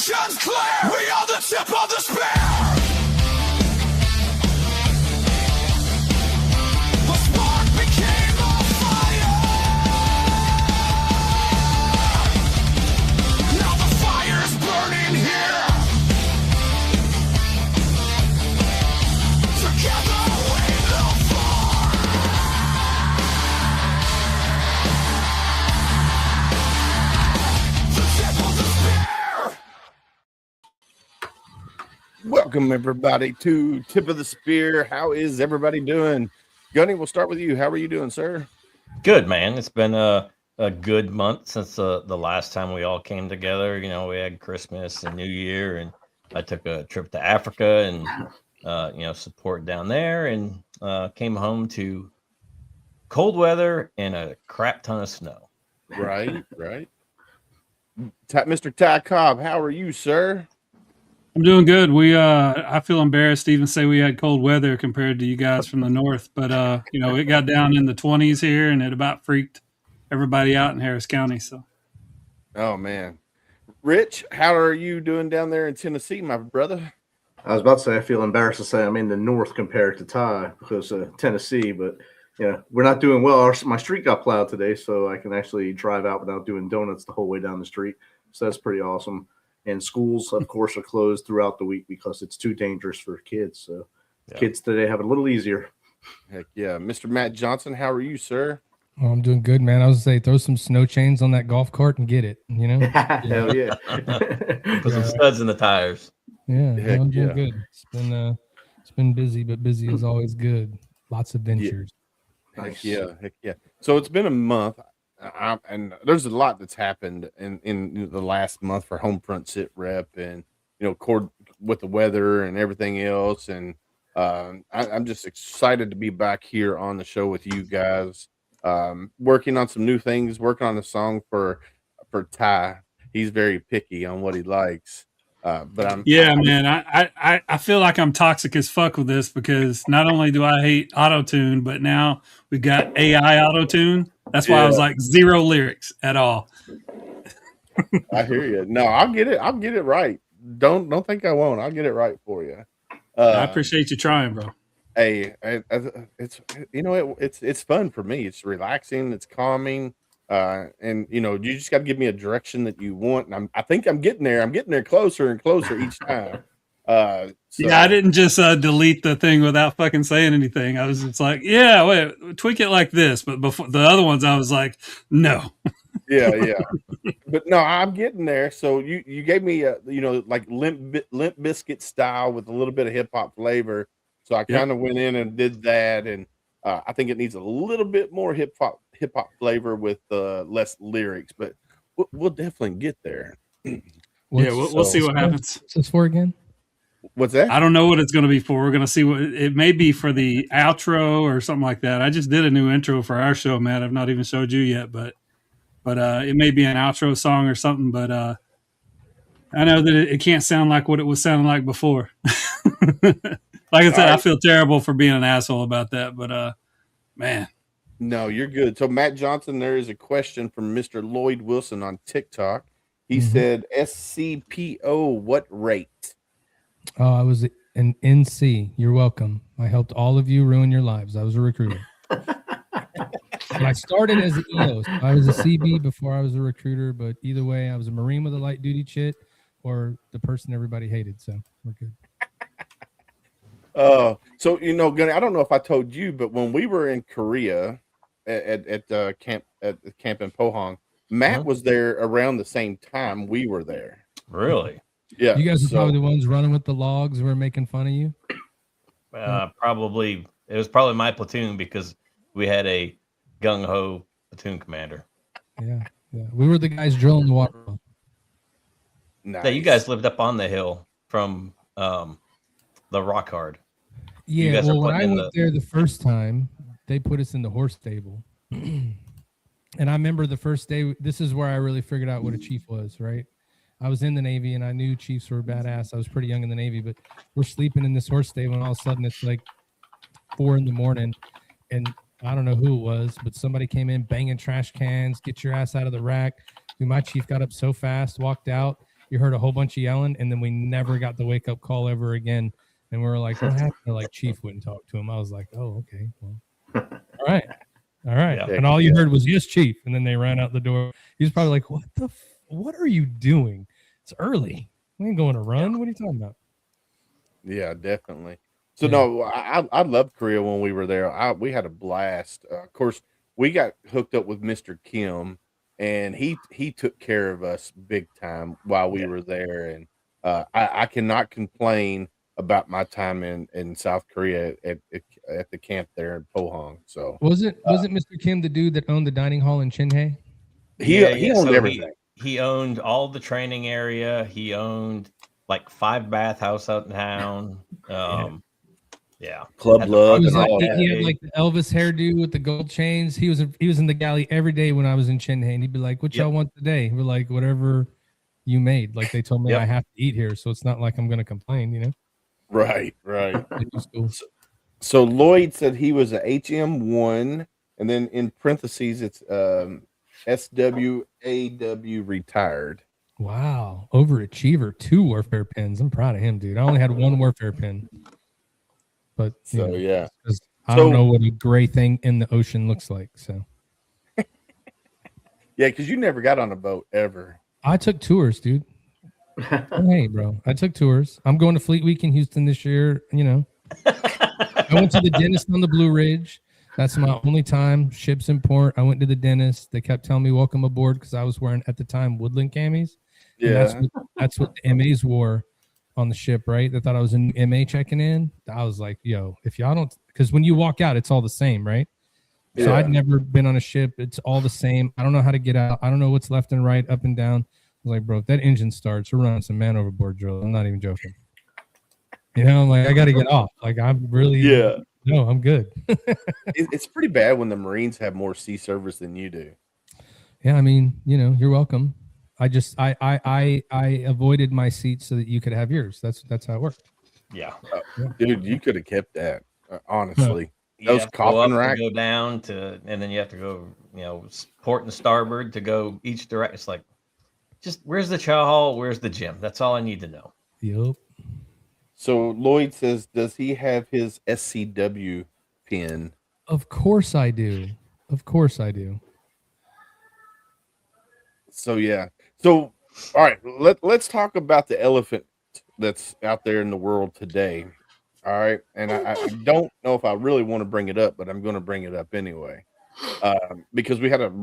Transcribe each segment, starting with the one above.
Directions clear. We are the tip of the spear. The spark became a fire. Now the fire's burning here. Together we will fly. The tip of the spear. Welcome, everybody, to Tip of the Spear. How is everybody doing? Gunny, we'll start with you. How are you doing, sir? Good, man. It's been a good month since the last time we all came together. You know, we had Christmas and New Year, and I took a trip to Africa and, support down there, and came home to cold weather and a crap ton of snow. Right. Mr. Ty Cobb, how are you, sir? I'm doing good. I feel embarrassed to even say we had cold weather compared to you guys from the north, but it got down in the 20s here, and it about freaked everybody out in Harris County. So, Oh, man. Rich, how are you doing down there in Tennessee, my brother? I was about to say I feel embarrassed to say I'm in the north compared to Ty because Tennessee, but yeah, we're not doing well. My street got plowed today, so I can actually drive out without doing donuts the whole way down the street. So that's pretty awesome. And schools, of course, are closed throughout the week because it's too dangerous for kids. So kids today have it a little easier. Heck yeah. Mr. Matt Johnson, how are you, sir? Oh, I'm doing good, man. I was going to say, throw some snow chains on that golf cart and get it, Hell yeah. Put some studs in the tires. Yeah, Heck I'm doing yeah. good. It's been busy, but busy is always good. Lots of ventures. Nice. Heck yeah. So it's been a month, and there's a lot that's happened in the last month for HomeFront SitRep, and with the weather and everything else. And I'm just excited to be back here on the show with you guys, working on some new things, working on a song for Ty. He's very picky on what he likes. But man, I feel like I'm toxic as fuck with this because not only do I hate auto-tune, but now we've got AI auto-tune. That's why I was like zero lyrics at all. I hear you. No, I'll get it right. Don't think I won't. I'll get it right for you. I appreciate you trying, bro. Hey, it's fun for me. It's relaxing. It's calming. And you just got to give me a direction that you want. And I think I'm getting there. I'm getting there closer and closer each time. Yeah, I didn't just delete the thing without fucking saying anything. I was just like, yeah, wait, tweak it like this. But before the other ones, I was like, no. Yeah. But no, I'm getting there. So you gave me like Limp Biscuit style with a little bit of hip hop flavor. So I kind of went in and did that, and I think it needs a little bit more hip hop flavor with less lyrics, but we'll definitely get there. We'll see what happens. What's this for again? What's that? I don't know what it's going to be for. We're going to see what it may be for the outro or something like that. I just did a new intro for our show, Matt. I've not even showed you yet, but it may be an outro song or something. But I know that it can't sound like what it was sounding like before. Like I said, I feel terrible for being an asshole about that, but man. No, you're good. So Matt Johnson, there is a question from Mr. Lloyd Wilson on TikTok. He said, SCPO, what rate? Oh, I was an NC. You're welcome. I helped all of you ruin your lives. I was a recruiter. And I started as an EO. So I was a CB before I was a recruiter, but either way, I was a Marine with a light duty chit or the person everybody hated. So we're good. So Gunny, I don't know if I told you, but when we were in Korea at the camp in Pohang, Matt was there around the same time we were there. Really? Yeah. You guys are probably the ones running with the logs who were making fun of you. Probably. It was probably my platoon because we had a gung-ho platoon commander. Yeah. We were the guys drilling the water. Nice. Yeah, you guys lived up on the hill from the rock hard. Yeah, well, when I went there the first time, they put us in the horse stable. And I remember the first day, this is where I really figured out what a chief was, right? I was in the Navy and I knew chiefs were badass. I was pretty young in the Navy, but we're sleeping in this horse stable and all of a sudden it's like 4 a.m. and I don't know who it was, but somebody came in banging trash cans, get your ass out of the rack. Dude, my chief got up so fast, walked out, You heard a whole bunch of yelling, and then we never got the wake up call ever again. And we were like, what happened? They're like, Chief wouldn't talk to him. I was like, oh, okay. Well, all right. Yeah. And all you heard was, yes, Chief. And then they ran out the door. He was probably like, what are you doing? It's early. We ain't going to run. What are you talking about? Yeah, definitely. So no, I loved Korea when we were there. We had a blast. Of course, we got hooked up with Mr. Kim, and he took care of us big time while we were there. And I cannot complain about my time in South Korea at the camp there in Pohang. So was it Mr. Kim, the dude that owned the dining hall in Chinhae? He owned everything. He owned all the training area. He owned like 5 bathhouse out in town. Club Love. He had like the Elvis hairdo with the gold chains. He was in the galley every day when I was in Chinhae, and he'd be like, "What y'all want today?" We're like, "Whatever you made." Like they told me I have to eat here, so it's not like I'm gonna complain, you know. Right. It was cool. So Lloyd said he was a HM1, and then in parentheses it's SWAW retired. Wow, overachiever, 2 warfare pins. I'm proud of him, dude. I only had 1 warfare pin, but So yeah, I don't know what a gray thing in the ocean looks like. So yeah, because you never got on a boat ever. I took tours, dude. Hey, bro, I took tours. I'm going to Fleet Week in Houston this year. You know, I went to the dentist on the Blue Ridge. That's my only time. Ships in port. I went to the dentist. They kept telling me welcome aboard because I was wearing at the time Woodland camis. Yeah, that's what the MAs wore on the ship, right? They thought I was a new MA checking in. I was like, yo, if y'all don't, because when you walk out, it's all the same, right? So I'd never been on a ship. It's all the same. I don't know how to get out. I don't know what's left and right, up and down. I was like, bro, if that engine starts, we're running some man overboard drills. I'm not even joking. You know, I'm like, I got to get off. Like, I'm really, no, I'm good. It's pretty bad when the Marines have more sea service than you do. Yeah, I mean, you know, you're welcome. I avoided my seat so that you could have yours. That's how it worked. Yeah. Dude, you could have kept that. Honestly, You those have to go coffin up racks. to go down to, and then you have to go, you know, port and starboard to go each direction. It's like, just where's the chow hall? Where's the gym? That's all I need to know. Yep. So Lloyd says, does he have his SCW pin? Of course I do. Of course I do. So yeah. So all right, let's talk about the elephant that's out there in the world today. All right, and I don't know if I really want to bring it up, but I'm going to bring it up anyway, because we had a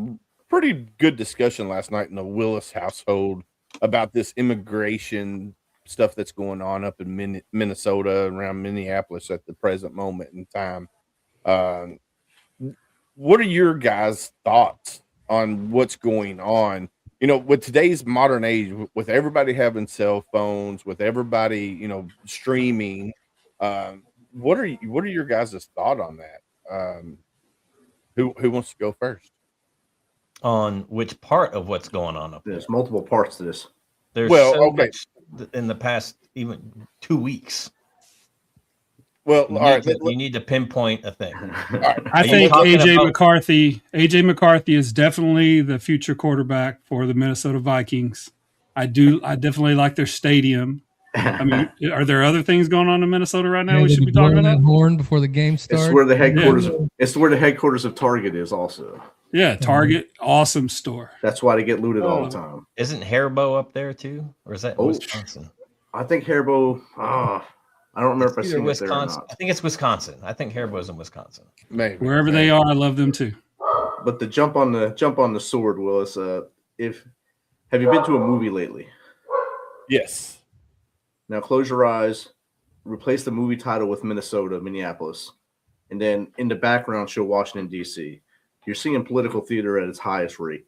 pretty good discussion last night in the Willis household about this immigration stuff that's going on up in Minnesota, around Minneapolis at the present moment in time. What are your guys' thoughts on what's going on? You know, with today's modern age, with everybody having cell phones, with everybody, you know, streaming, what are your guys' thought on that? Who wants to go first? On which part of what's going on up there? There's multiple parts to this. There's much in the past even 2 weeks. Well, You need to pinpoint a thing. I think AJ McCarthy is definitely the future quarterback for the Minnesota Vikings. I definitely like their stadium. I mean, are there other things going on in Minnesota right now we should be talking about? Horn before the game starts. It's where the headquarters. It's where the headquarters of Target is also. Yeah, Target, awesome store. That's why they get looted all the time. Isn't Haribo up there too, or is that Wisconsin? I think Haribo. I don't remember if I've seen it there or not. I think it's Wisconsin. I think Haribo's in Wisconsin. Maybe wherever they are, I love them too. But the jump on the sword, Willis. Have you been to a movie lately? Yes. Now close your eyes. Replace the movie title with Minneapolis, and then in the background show Washington D.C. You're seeing political theater at its highest rate.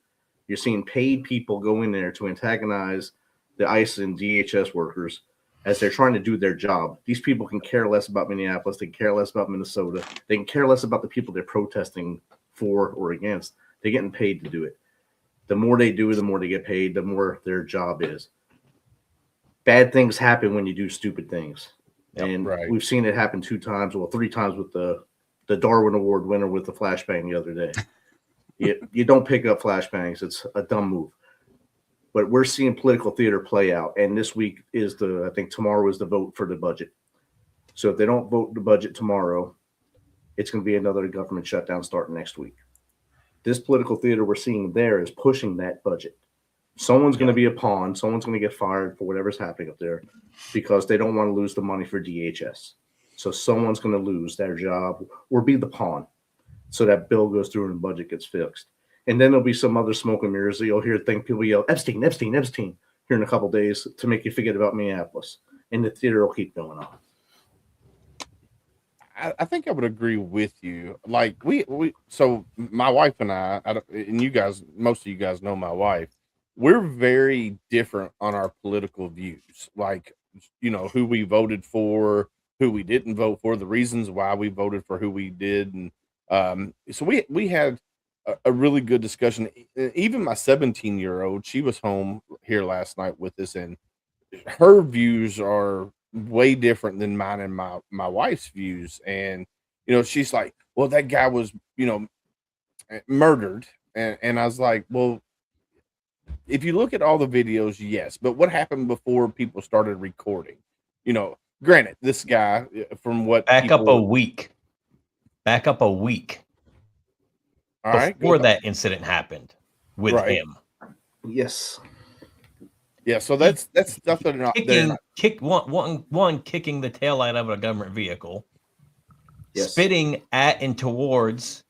You're seeing paid people go in there to antagonize the ICE and DHS workers as they're trying to do their job. These people can care less about Minneapolis. They can care less about Minnesota. They can care less about the people they're protesting for or against. They're getting paid to do it. The more they do, the more they get paid, the more their job is. Bad things happen when you do stupid things. And we've seen it happen 2 times, well, 3 times with the Darwin Award winner with the flashbang the other day. You don't pick up flashbangs. It's a dumb move. But we're seeing political theater play out, and this week is I think tomorrow is the vote for the budget. So if they don't vote the budget tomorrow, it's going to be another government shutdown starting next week. This political theater we're seeing there is pushing that budget. Someone's going to be a pawn. Someone's going to get fired for whatever's happening up there because they don't want to lose the money for DHS. So someone's going to lose their job or be the pawn so that bill goes through and the budget gets fixed. And then there'll be some other smoke and mirrors that you'll hear people yell, Epstein, Epstein, Epstein, here in a couple days to make you forget about Minneapolis. And the theater will keep going on. I think I would agree with you. Like so my wife and I and you guys, most of you guys know my wife, we're very different on our political views. Like, you know, who we voted for, who we didn't vote for, the reasons why we voted for who we did. And so we had a really good discussion. Even my 17-year-old, she was home here last night with us, and her views are way different than mine and my wife's views. And, you know, she's like, well, that guy was, you know, murdered. And I was like, well, if you look at all the videos, yes, but what happened before people started recording? You know, granted, this guy, from what back up a week. All right, before that incident happened with him. Yes. Yeah, so that's stuff that are not kicking the taillight of a government vehicle, Yes. spitting at and towards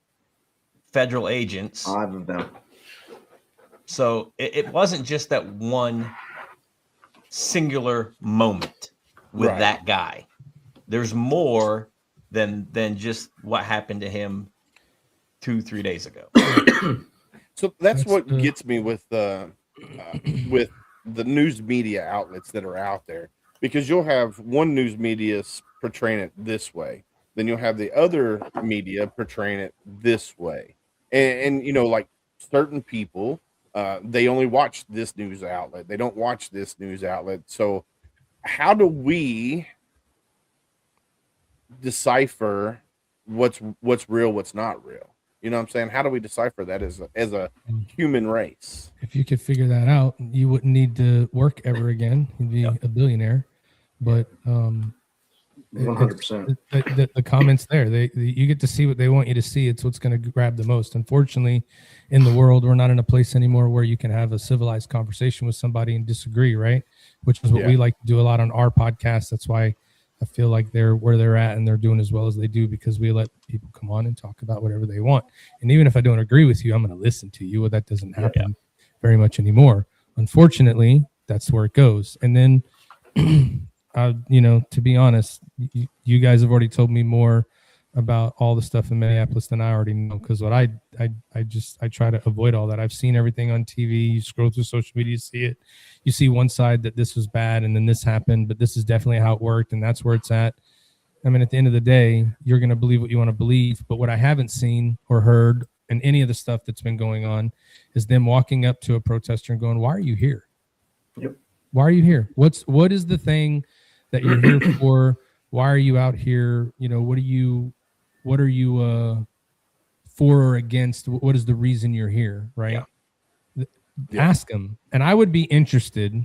federal agents. 5 of them. So it wasn't just that one singular moment with that guy. There's more than just what happened to him 2-3 days ago. So that's what gets me with the news media outlets that are out there, because you'll have one news media portraying it this way, then you'll have the other media portraying it this way, and you know, like certain people, they only watch this news outlet, they don't watch this news outlet. So how do we decipher what's real, what's not real? You know what I'm saying? How do we decipher that as a human race? If you could figure that out, you wouldn't need to work ever again. You'd be a billionaire. But 100%. The comments there, you get to see what they want you to see. It's what's going to grab the most. Unfortunately, in the world, we're not in a place anymore where you can have a civilized conversation with somebody and disagree, right? Which is what we like to do a lot on our podcast. That's why I feel like they're where they're at and they're doing as well as they do, because we let people come on and talk about whatever they want. And even if I don't agree with you, I'm going to listen to you. Well, that doesn't happen very much anymore. Unfortunately, that's where it goes. And then, you know, to be honest, you guys have already told me more about all the stuff in Minneapolis than I already know, because what I try to avoid all that. I've seen everything on TV. You scroll through social media, you see it. You see one side that this was bad and then this happened, but this is definitely how it worked and that's where it's at. I mean, at the end of the day, you're going to believe what you want to believe. But what I haven't seen or heard in any of the stuff that's been going on is them walking up to a protester and going, "Why are you here? Yep. Why are you here? What is the thing that you're here for? Why are you out here? You know, what are you for or against? What is the reason you're here?" Right? Ask them. And I would be interested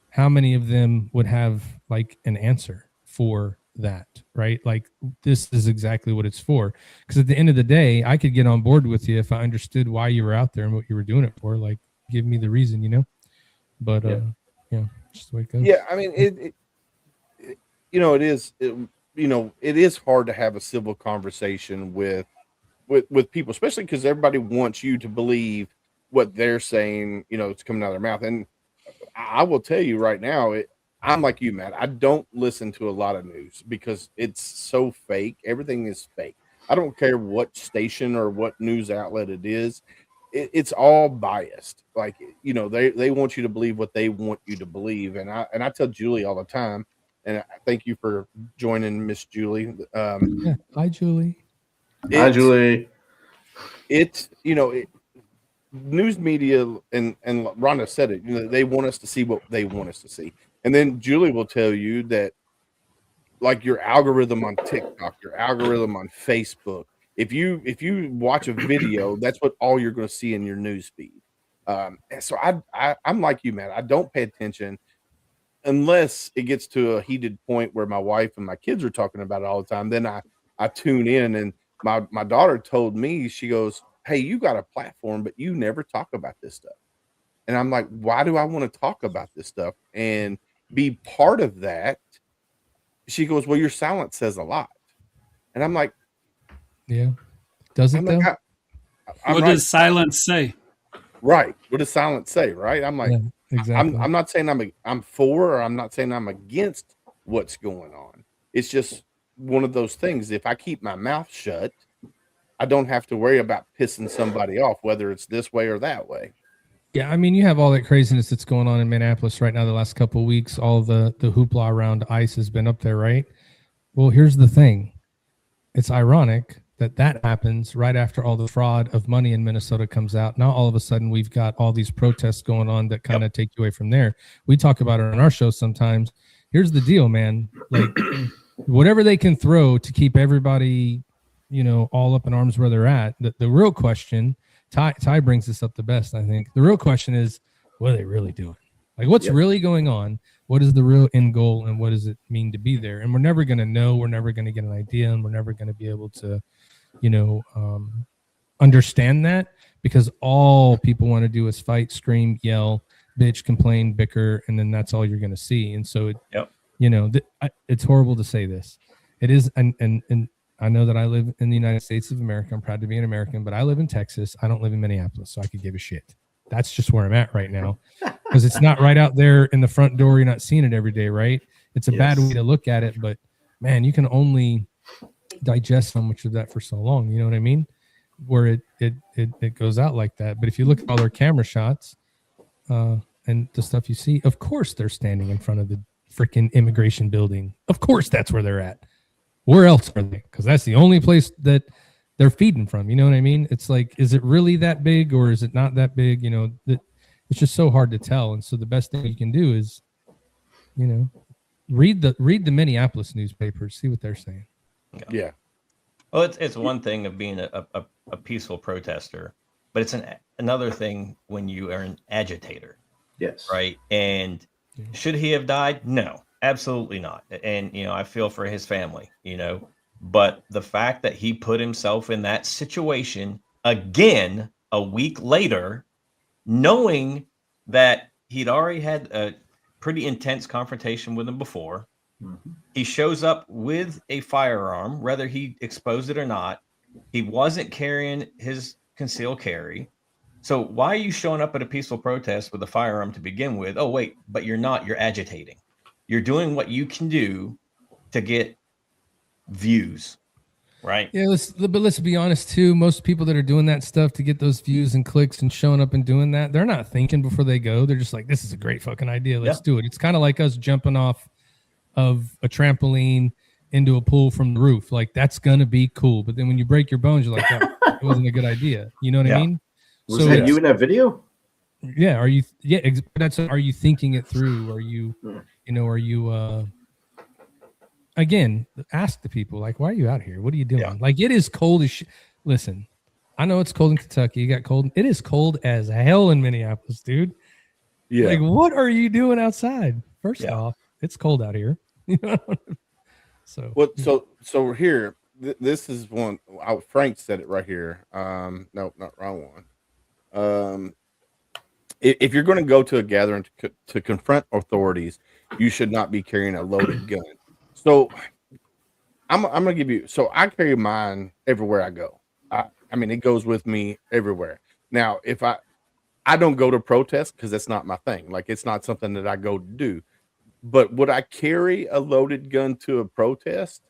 how many of them would have like an answer for that, right? Like, this is exactly what it's for. Because at the end of the day, I could get on board with you if I understood why you were out there and what you were doing it for. Like, give me the reason, you know? But just the way it goes. Yeah, I mean, it you know, it is hard to have a civil conversation with people, especially because everybody wants you to believe what they're saying, you know, it's coming out of their mouth. And I will tell you right now, I'm like you, Matt. I don't listen to a lot of news because it's so fake. Everything is fake. I don't care what station or what news outlet it is. It's all biased. Like, you know, they want you to believe what they want you to believe. And I tell Julie all the time, and I thank you for joining, Miss Julie. Hi, Julie. Hi, Julie. It's, you know, news media, and Rhonda said it, you know, they want us to see what they want us to see. And then Julie will tell you that, like, your algorithm on TikTok, your algorithm on Facebook, if you watch a video, that's what all you're going to see in your news feed. And so I'm like you, man. I don't pay attention unless it gets to a heated point where my wife and my kids are talking about it all the time. Then I tune in, and my daughter told me, she goes, "Hey, you got a platform, but you never talk about this stuff." And I'm like, "Why do I want to talk about this stuff and be part of that?" She goes, "Well, your silence says a lot." And I'm like, Yeah. Does it I'm though? like, I'm What right. does silence say? Right. What does silence say? Right. I'm like, Yeah, exactly. I'm not saying I'm for, or I'm not saying I'm against what's going on. It's just one of those things. If I keep my mouth shut, I don't have to worry about pissing somebody off, whether it's this way or that way. Yeah, I mean, you have all that craziness that's going on in Minneapolis right now. The last couple of weeks, all the hoopla around ICE has been up there, right? Well, here's the thing: it's ironic that happens right after all the fraud of money in Minnesota comes out. Now, all of a sudden, we've got all these protests going on that kind of take you away from there. We talk about it on our show sometimes. Here's the deal, man: like whatever they can throw to keep everybody, all up in arms where they're at. The real question. Ty brings this up the best, I think. The real question is, what are they really doing? Like, what's really going on? What is the real end goal, and what does it mean to be there? And we're never going to know. We're never going to get an idea, and we're never going to be able to, understand that, because all people want to do is fight, scream, yell, bitch, complain, bicker, and then that's all you're going to see. And so, it's horrible to say this. It is, and I know that I live in the United States of America. I'm proud to be an American, but I live in Texas. I don't live in Minneapolis, so I could give a shit. That's just where I'm at right now, because it's not right out there in the front door. You're not seeing it every day, right? It's a bad way to look at it, but man, you can only digest so much of that for so long. You know what I mean? Where it goes out like that. But if you look at all their camera shots and the stuff you see, of course they're standing in front of the freaking immigration building. Of course that's where they're at. Where else are they? Because that's the only place that they're feeding from. You know what I mean? It's like, is it really that big or is it not that big? It's just so hard to tell. And so the best thing you can do is, read the Minneapolis newspapers, see what they're saying. Yeah. Well, it's one thing of being a peaceful protester, but it's another thing when you are an agitator. Yes. Right. And should he have died? No. Absolutely not. And, I feel for his family, but the fact that he put himself in that situation again a week later, knowing that he'd already had a pretty intense confrontation with him before, he shows up with a firearm, whether he exposed it or not. He wasn't carrying his concealed carry. So why are you showing up at a peaceful protest with a firearm to begin with? Oh, wait, but you're not. You're agitating. You're doing what you can do to get views, right? Yeah, but let's be honest too. Most people that are doing that stuff to get those views and clicks and showing up and doing that, they're not thinking before they go. They're just like, this is a great fucking idea. Let's do it. It's kind of like us jumping off of a trampoline into a pool from the roof. Like, that's gonna be cool. But then when you break your bones, you're like, oh, it wasn't a good idea. You know what I mean? Was that you in that video? Yeah. Are you? Yeah. Are you thinking it through? Are you? Are you? Again, ask the people, like, why are you out here? What are you doing? Like, it is cold as shit. Listen, I know it's cold in Kentucky. You got cold. It is cold as hell in Minneapolis, dude. Yeah. Like, what are you doing outside? First off, it's cold out here. So what? So here, this is one. Frank said it right here. No, not wrong one. If you're going to go to a gathering to confront authorities, you should not be carrying a loaded gun. So I'm going to give you. So I carry mine everywhere I go. I mean, it goes with me everywhere. Now, if I don't go to protest because that's not my thing. Like, it's not something that I go to do. But would I carry a loaded gun to a protest?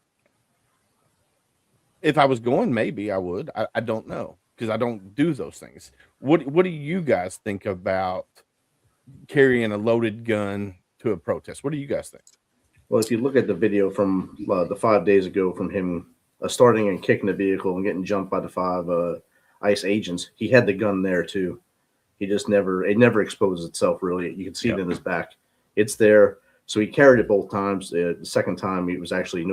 If I was going, maybe I would. I don't know, because I don't do those things. What do you guys think about carrying a loaded gun to a protest? What do you guys think? Well, if you look at the video from the 5 days ago from him starting and kicking the vehicle and getting jumped by the 5 ICE agents, he had the gun there too. It never exposed itself really. You can see it in his back. It's there. So he carried it both times. The second time he was actually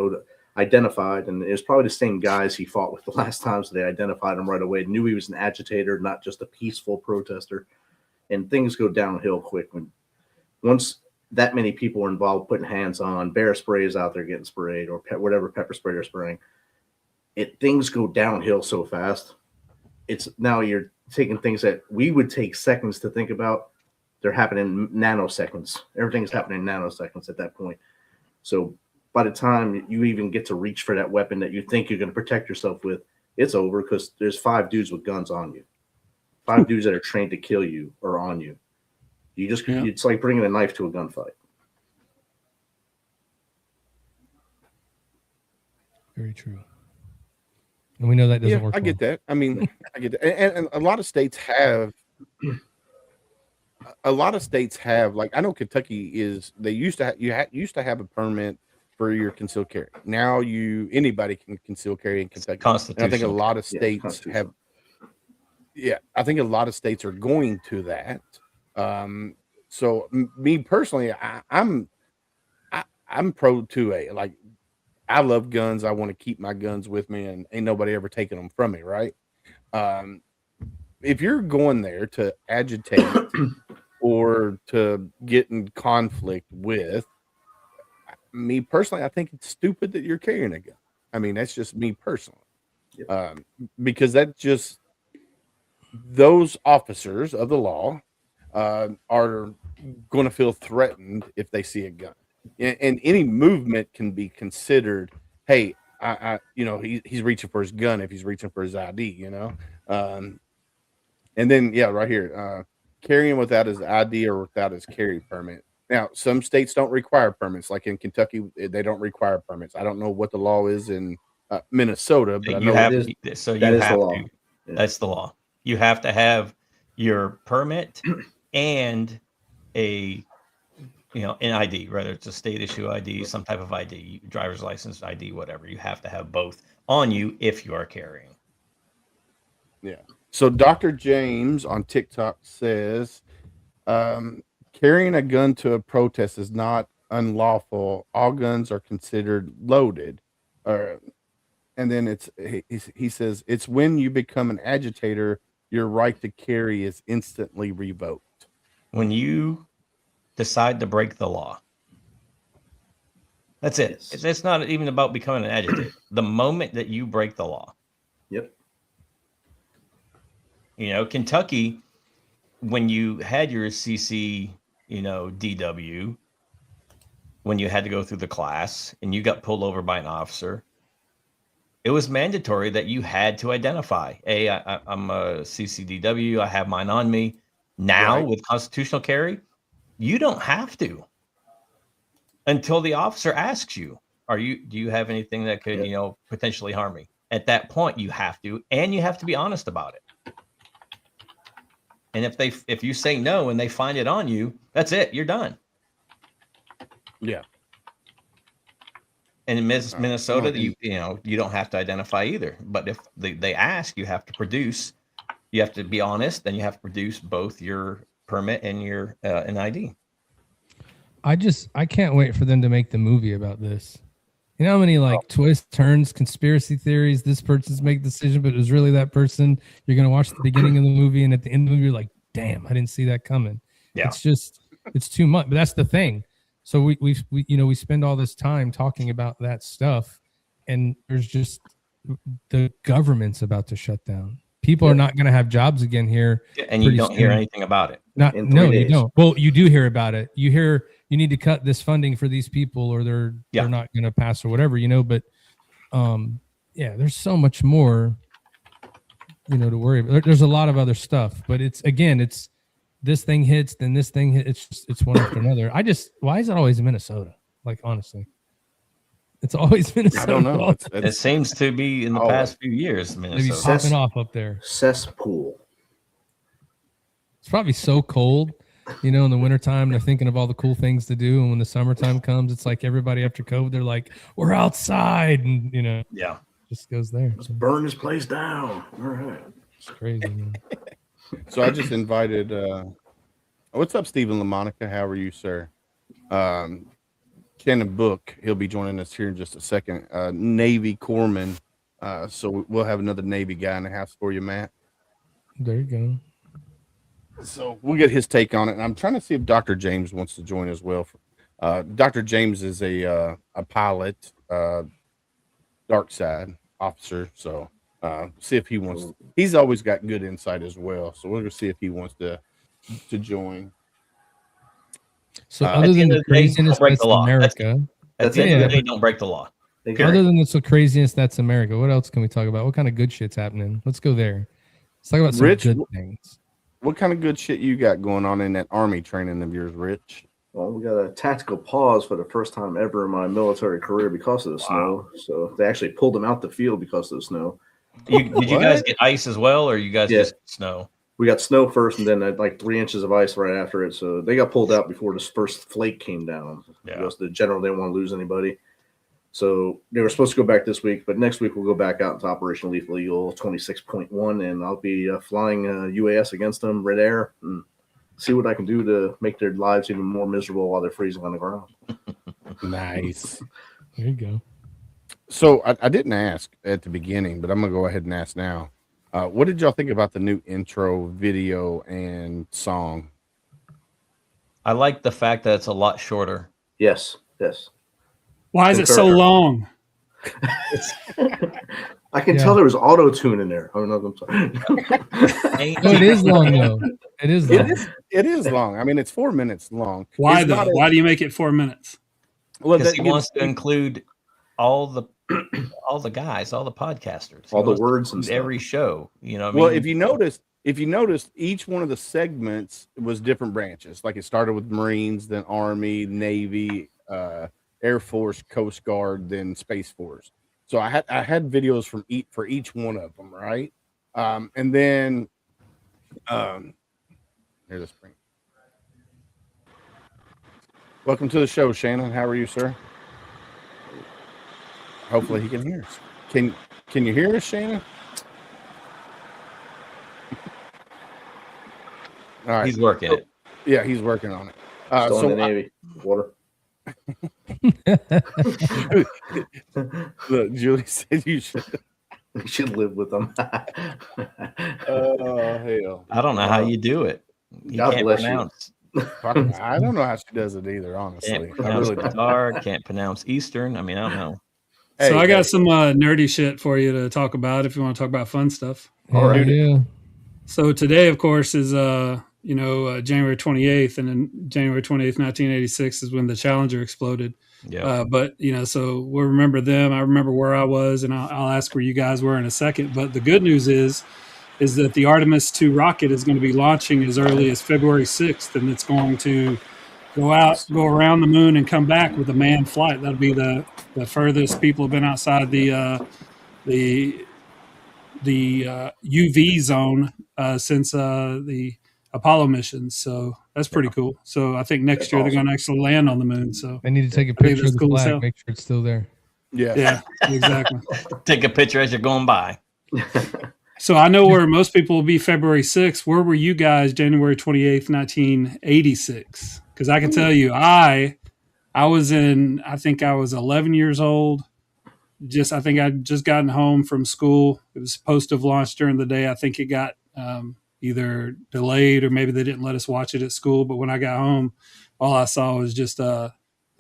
identified, and it was probably the same guys he fought with the last time, so they identified him right away, knew he was an agitator, not just a peaceful protester. and things go downhill quick once that many people are involved putting hands on, bear sprays out there getting sprayed, or whatever pepper spray they're spraying. Things go downhill so fast. It's now you're taking things that we would take seconds to think about. They're happening in nanoseconds. Everything's happening in nanoseconds at that point. So by the time you even get to reach for that weapon that you think you're going to protect yourself with, it's over because there's 5 dudes with guns on you. 5 dudes that are trained to kill you are on you. It's like bringing a knife to a gunfight. Very true. And we know that doesn't work. I get that. I mean, I get that. And a lot of states have. Like, I know Kentucky they used to have a permit for your concealed carry. Now anybody can conceal carry in Kentucky. And I think a lot of states have. Yeah, I think a lot of states are going to that. So me personally, I'm pro 2A. Like, I love guns. I want to keep my guns with me, and ain't nobody ever taking them from me, right? If you're going there to agitate or to get in conflict with me personally, I think it's stupid that you're carrying a gun. I mean, that's just me personally. Yep. Because those officers of the law are going to feel threatened if they see a gun, and any movement can be considered, hey, he's reaching for his gun if he's reaching for his ID, and then right here, carrying without his ID or without his carry permit. Now, some states don't require permits, like in Kentucky, they don't require permits. I don't know what the law is in Minnesota, but I know that is the law. Yeah. That's the law. You have to have your permit and an ID, whether it's a state issue ID, some type of ID, driver's license ID, whatever. You have to have both on you if you are carrying. Yeah. So Dr. James on TikTok says, carrying a gun to a protest is not unlawful. All guns are considered loaded. And then he says, it's when you become an agitator, your right to carry is instantly revoked. When you decide to break the law. That's it. Yes. It's not even about becoming an agitator. The moment that you break the law. Yep. Kentucky, when you had your CC, DW, when you had to go through the class and you got pulled over by an officer, it was mandatory that you had to identify, hey, I'm a CCDW, I have mine on me. Now, with constitutional carry, you don't have to until the officer asks you, do you have anything that could, potentially harm me? At that point, you have to, and you have to be honest about it. And if you say no and they find it on you, that's it. You're done. Yeah. And in Minnesota, you don't have to identify either. But if they ask, you have to produce. You have to be honest, and you have to produce both your permit and your an ID. I can't wait for them to make the movie about this. You know how many twists, turns, conspiracy theories, this person's make the decision, but it was really that person. You're going to watch the beginning of the movie, and at the end of the movie, you're like, damn, I didn't see that coming. Yeah. It's too much. But that's the thing. So we spend all this time talking about that stuff, and there's just the government's about to shut down. People are not going to have jobs again here. And you don't hear anything about it. You don't. Well, you do hear about it. You hear you need to cut this funding for these people, or they're not going to pass or whatever, But there's so much more, to worry about. There's a lot of other stuff, but it's this thing hits, then this thing hits. It's one after another. Why is it always Minnesota? Like, honestly, it's always Minnesota. I don't know. It seems to be in the past few years, Minnesota. Maybe popping off up there. Cesspool. It's probably so cold, in the wintertime. They're thinking of all the cool things to do. And when the summertime comes, it's like everybody after COVID, they're like, we're outside. And, just goes there. Let's burn this place down. All right. It's crazy, man. So I just invited, what's up, Stephen LaMonica? How are you, sir? Shannon Book, he'll be joining us here in just a second. Navy Corpsman. So we'll have another Navy guy in the house for you, Matt. There you go. So we'll get his take on it. And I'm trying to see if Dr. James wants to join as well. Dr. James is a pilot, dark side officer. So see if he wants. He's always got good insight as well. So we're gonna see if he wants to join. So At other the than end the of the day, craziness don't break that's the law. America, At the end of the day, don't break the law. other than the craziness that's America, what else can we talk about? What kind of good shit's happening? Let's go there. Let's talk about some Rich, good things. What kind of good shit you got going on in that Army training of yours, Rich? Well, we got a tactical pause for the first time ever in my military career because of the snow. So they actually pulled them out the field because of the snow. Did you guys get ice as well, or you guys just snow? We got snow first, and then like 3 inches of ice right after it. So they got pulled out before this first flake came down. Yeah. Because the general didn't want to lose anybody. So they were supposed to go back this week, but next week we'll go back out into Operation Lethal Eagle 26.1, and I'll be flying UAS against them, Red Air, and see what I can do to make their lives even more miserable while they're freezing on the ground. Nice. There you go. So I didn't ask at the beginning, but I'm gonna go ahead and ask now. What did y'all think about the new intro video and song? I like the fact that it's a lot shorter. Yes. Why is it so long? I can tell there was auto tune in there. I don't know. I'm sorry. No, it is long though. It is long. It is long. I mean, it's 4 minutes long. Why though? Why do you make it 4 minutes? Well, Because he wants to include all the guys, all the podcasters, all the words and stuff. every show. You know. Well, if you noticed, each one of the segments was different branches. Like it started with Marines, then Army, Navy, Air Force, Coast Guard, then Space Force. So I had videos from for each one of them, right? And then here's the spring. Welcome to the show, Shannon. How are you, sir? Hopefully he can hear us. Can you hear us, Shannon? All right. He's working it. Yeah, he's working on it. Still in the Navy. Water. Look, Julie said you should. You should live with them. Oh hell! I don't know how you do it. You God can't bless pronounce. I don't know how she does it either. Honestly, Can't I pronounce really don't. Qatar. Can't pronounce Eastern. I mean, I don't know. So Hey, I got some nerdy shit for you to talk about if you want to talk about fun stuff. All right. Yeah. So today, of course, is January 28th, and then January 28th, 1986 is when the Challenger exploded. Yeah. But so we'll remember them. I remember where I was, and I'll ask where you guys were in a second. But the good news is that the Artemis 2 rocket is going to be launching as early as February 6th, and it's going to go around the moon and come back with a manned flight. That'll be the furthest people have been outside the UV zone since the Apollo missions. So that's pretty cool. So I think next year they're going to actually land on the moon. So I need to take a picture of the cool as flag, hell. make sure it's still there. Yeah. Exactly. Take a picture as you're going by. So I know where most people will be February 6th. Where were you guys January 28th, 1986? Because I can tell you, I was I think I was 11 years old. I think I'd just gotten home from school. It was supposed to have launched during the day. I think it got either delayed or maybe they didn't let us watch it at school. But when I got home, all I saw was just the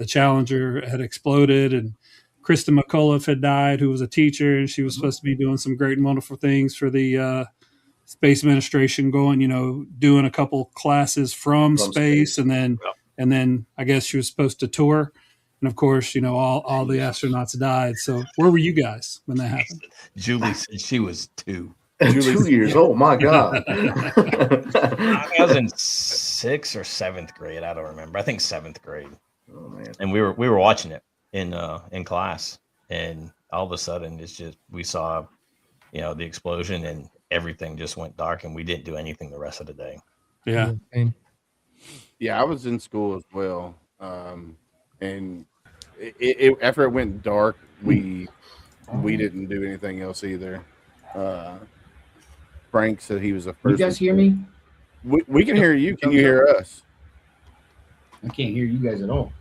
Challenger had exploded, and Krista McAuliffe had died, who was a teacher, and she was supposed to be doing some great and wonderful things for the Space Administration, doing a couple classes from space, and then I guess she was supposed to tour. And of course, all the astronauts died. So where were you guys when that happened? Julie said she was 2. 2 years old. My God. I was in 6th or 7th grade. I don't remember. I think 7th grade. Oh man. And we were watching it in class, and all of a sudden we saw, the explosion, and everything just went dark, and we didn't do anything the rest of the day. Yeah. Yeah, I was in school as well. And after it went dark, we didn't do anything else either. Frank said he was the first. You guys hear me? We can hear you. Can you hear us? I can't hear you guys at all.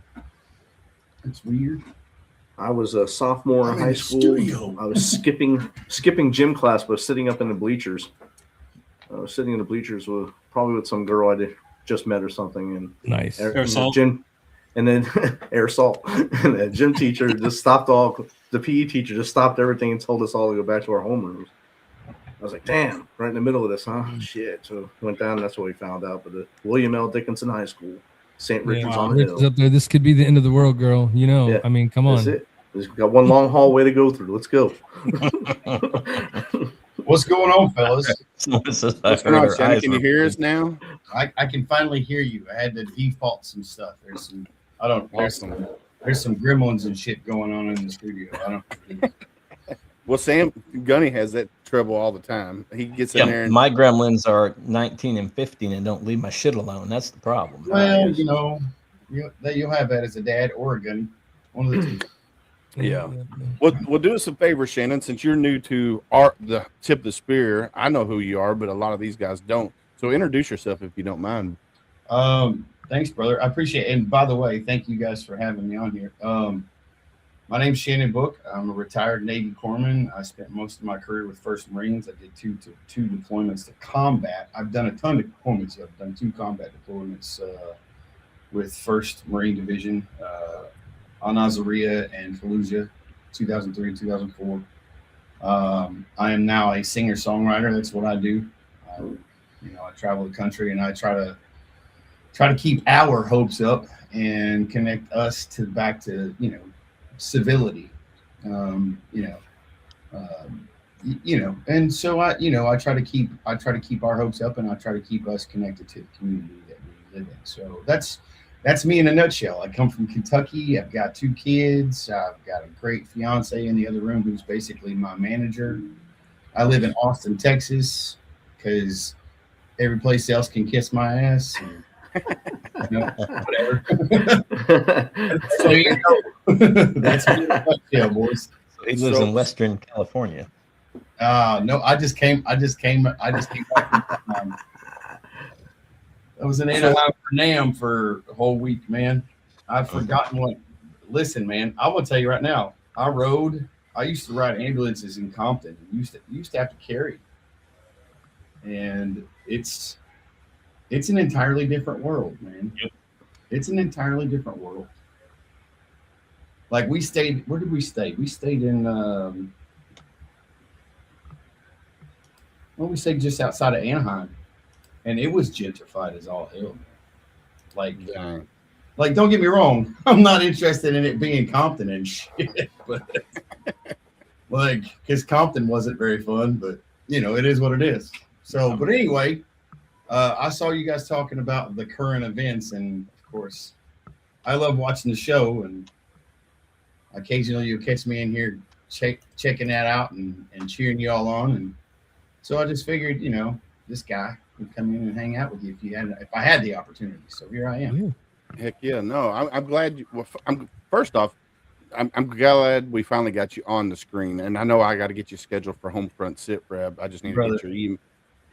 That's weird. I was a sophomore in high school. Studio. I was skipping gym class, but sitting up in the bleachers. I was sitting in the bleachers with some girl I just met or something, and Nice. and Air the salt. gym, and then air salt, and the gym teacher just stopped all. The PE teacher just stopped everything and told us all to go back to our homerooms. I was like, "Damn!" Right in the middle of this, huh? Shit. So went down. That's what we found out. But the William L. Dickinson High School, St. Richard's on the Rich is Hill. up there. This could be the end of the world, girl. You know. Yeah. I mean, come That's on. it. We've got one long hallway to go through. Let's go. What's going on, fellas? What's going on, Shannon? Can you hear us now? I can finally hear you. I had to default some stuff. There's some there's some gremlins and shit going on in the studio. I don't. Well, Sam Gunny has that trouble all the time. He gets in there. And, my gremlins are 19 and 15 and don't leave my shit alone. That's the problem. Well, you know, you'll have that as a dad or a gunny. One of the two. Yeah. Well, do us a favor, Shannon, since you're new to the tip of the spear. I know who you are, but a lot of these guys don't. So introduce yourself if you don't mind. Thanks, brother. I appreciate it. And by the way, thank you guys for having me on here. My name's Shannon Book. I'm a retired Navy corpsman. I spent most of my career with First Marines. I did two deployments to combat. I've done a ton of deployments. I've done 2 combat deployments with First Marine Division, Al Nazaria and Fallujah, 2003 and 2004. I am now a singer-songwriter. That's what I do. I travel the country and I try to keep our hopes up and connect us back to civility. And so I try to keep our hopes up, and I try to keep us connected to the community that we live in. So that's me in a nutshell. I come from Kentucky. I've got 2 kids. I've got a great fiance in the other room who's basically my manager. I live in Austin, Texas, because every place else can kiss my ass. And, whatever. So that's me in a nutshell, boys. He lives in Western California. No, I just came back from I was in Anaheim for NAM for a whole week, man. I've forgotten what. Listen, man, I will tell you right now. I used to ride ambulances in Compton. Used to have to carry, and it's an entirely different world, man. Yep. It's an entirely different world. Like we stayed. Where did we stay? We stayed in. We stayed just outside of Anaheim, and it was gentrified as all hell. Like, don't get me wrong. I'm not interested in it being Compton and shit, but because Compton wasn't very fun. But it is what it is. So, but anyway, I saw you guys talking about the current events, and of course, I love watching the show, and occasionally you'll catch me in here checking that out and cheering you all on. And so I just figured, this guy would come in and hang out with you if I had the opportunity. So here I am. Yeah. Heck yeah. No, I'm glad. First off, I'm glad we finally got you on the screen. And I know I got to get you scheduled for HomeFront SitRep. I just need to get your email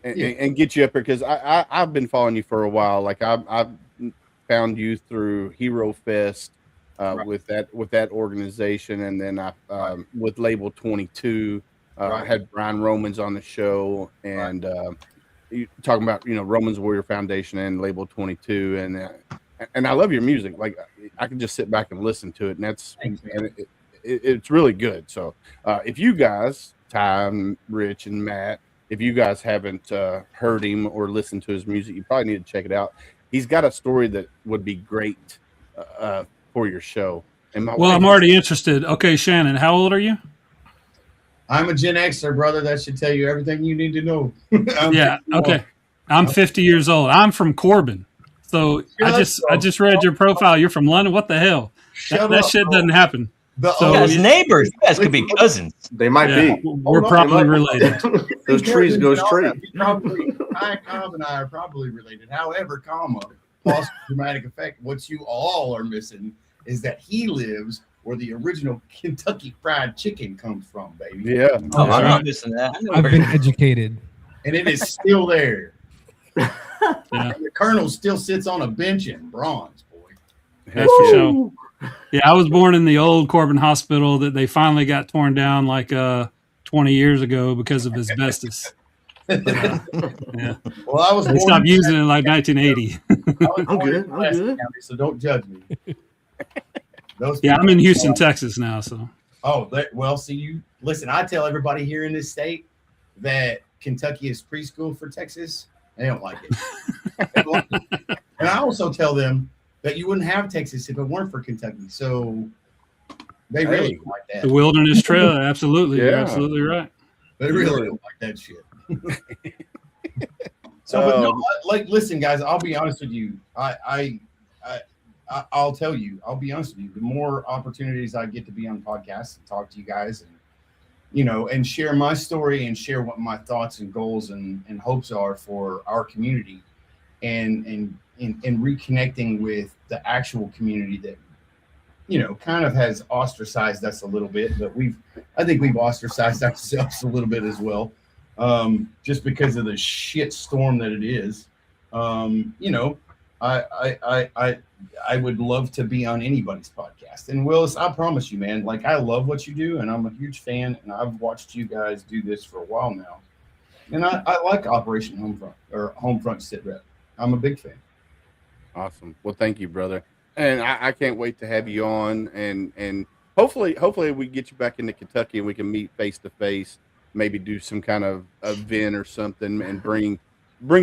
and get you up here because I've been following you for a while. Like I've found you through Hero Fest with that organization, and then with Label 22. I had Brian Romans on the show, and talking about Romans Warrior Foundation and Label 22, and I love your music. Like I can just sit back and listen to it, and it's really good. So if you guys, Ty, Rich, and Matt, if you guys haven't heard him or listened to his music, you probably need to check it out. He's got a story that would be great for your show. And I'm already interested. Okay, Shannon, how old are you? I'm a Gen Xer, brother. That should tell you everything you need to know. Yeah. Okay. I'm 50 years old. I'm from Corbin. So I just read your profile. You're from London. What the hell? That shit doesn't happen. You guys neighbors. You guys could be cousins. They might be. We're probably related. Those trees go straight. Cobb and I are probably related. However, plus dramatic effect. What you all are missing is that he lives where the original Kentucky Fried Chicken comes from, baby. Yeah. I'm not missing that. I've been educated. And it is still there. Yeah. And the Colonel still sits on a bench in bronze, boy. That's for sure. Yeah, I was born in the old Corbin Hospital that they finally got torn down like 20 years ago because of asbestos. Yeah, Well, I was they born stopped in using it in like 1980. I was I'm born good. in I'm Pulaski good. County, so don't judge me. Those Yeah, I'm people- in Houston, Texas now. So well, see, you listen. I tell everybody here in this state that Kentucky is preschool for Texas. They don't like it. They don't like it. And I also tell them that you wouldn't have Texas if it weren't for Kentucky. So they really Hey. don't like the that. Wilderness Trail, absolutely, you're Yeah. absolutely right. They really don't like that shit. So, but no, like, listen, guys. I'll be honest with you. I'll tell you. I'll be honest with you. The more opportunities I get to be on podcasts and talk to you guys, and and share my story and share what my thoughts and goals and hopes are for our community, and reconnecting with the actual community that kind of has ostracized us a little bit, but I think we've ostracized ourselves a little bit as well, just because of the shit storm that it is. I would love to be on anybody's podcast. And Willis, I promise you, man, like, I love what you do, and I'm a huge fan, and I've watched you guys do this for a while now. And I like Operation HomeFront or HomeFront SitRep. I'm a big fan. Awesome. Well, thank you, brother. And I can't wait to have you on, and hopefully we get you back into Kentucky and we can meet face to face, maybe do some kind of event or something, and bring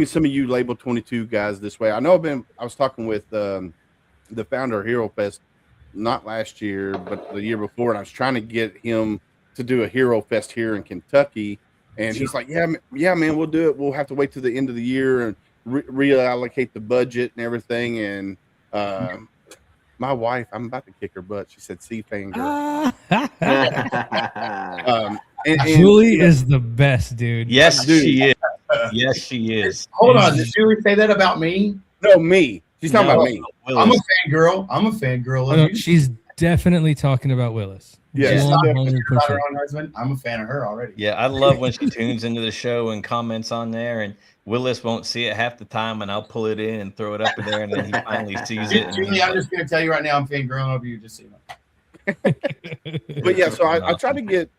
some of you Label 22 guys this way. I was talking with the founder of Hero Fest, not last year, but the year before, and I was trying to get him to do a Hero Fest here in Kentucky, and he's like, yeah, man, we'll do it. We'll have to wait till the end of the year and reallocate the budget and everything. And my wife, I'm about to kick her butt. She said, "See, fangirl." Julie is the best, dude. Yes, Dude. she is. Yes, she is. Hold on, did Julie say that about me? No, me. She's talking about me. I'm a fangirl. I'm a fangirl of No, you. she's definitely talking about Willis. Yeah, She's not about 100%. her own husband. I'm a fan of her already. Yeah, I love when she tunes into the show and comments on there, and Willis won't see it half the time, and I'll pull it in and throw it up in there, and then he finally sees it. and Julie, he's I'm like, just going to tell you right now, I'm fangirling over you. Just so you know. But yeah, so I try to get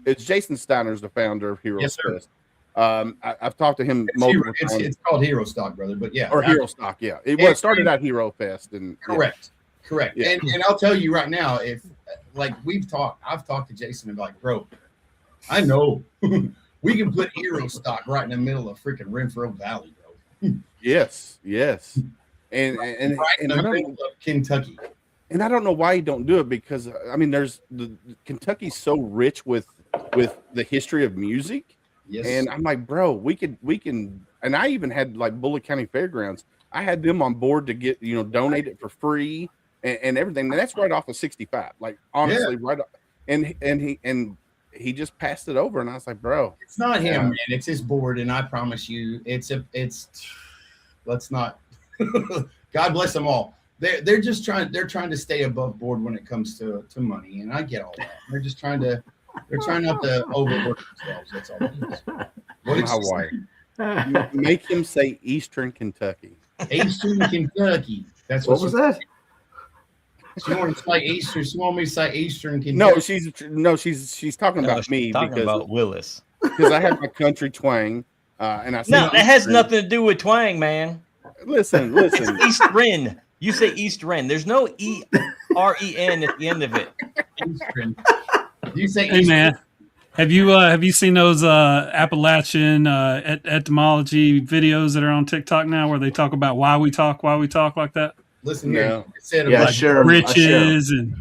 it's Jason Steiner's the founder of Hero Yes, sir. Fest. I've talked to him It's, multiple hero, times. it's called Hero Stock, brother. But yeah, Or Hero Stock, yeah. It started at Hero Fest, and yeah. Correct. Yeah. And I'll tell you right now, if like I've talked to Jason and be like, bro, I know we can put Hero Stock right in the middle of freaking Renfro Valley, bro. Yes, and Right and in I the don't middle of Kentucky. and I don't know why you don't do it, because I mean, there's Kentucky's so rich with the history of music. Yes. And I'm like, bro, we can, and I even had like Bullitt County Fairgrounds. I had them on board to get, donate it for free and everything. And that's right off of 65. Like, honestly, right off. And he just passed it over. And I was like, bro, It's not him, man. It's his board. And I promise you, let's not, God bless them all. They're trying to stay above board when it comes to money. And I get all that. They're trying not to overwork themselves. That's all it is. What did my she say? wife, make him say Eastern Kentucky. Eastern Kentucky. That's What was that? She wanted to say Eastern. She wanted me to say Eastern Kentucky. No, she's talking about she's me talking about Willis. because I have my country twang, and I said, No, that has nothing to do with twang, man. Listen. East Ren. You say East Ren. There's no EREN at the end of it. Eastern. You say Hey Eastern. man, have you seen those Appalachian etymology videos that are on TikTok now, where they talk about why we talk like that? Listen No. here. You said Yeah, about sure. Riches and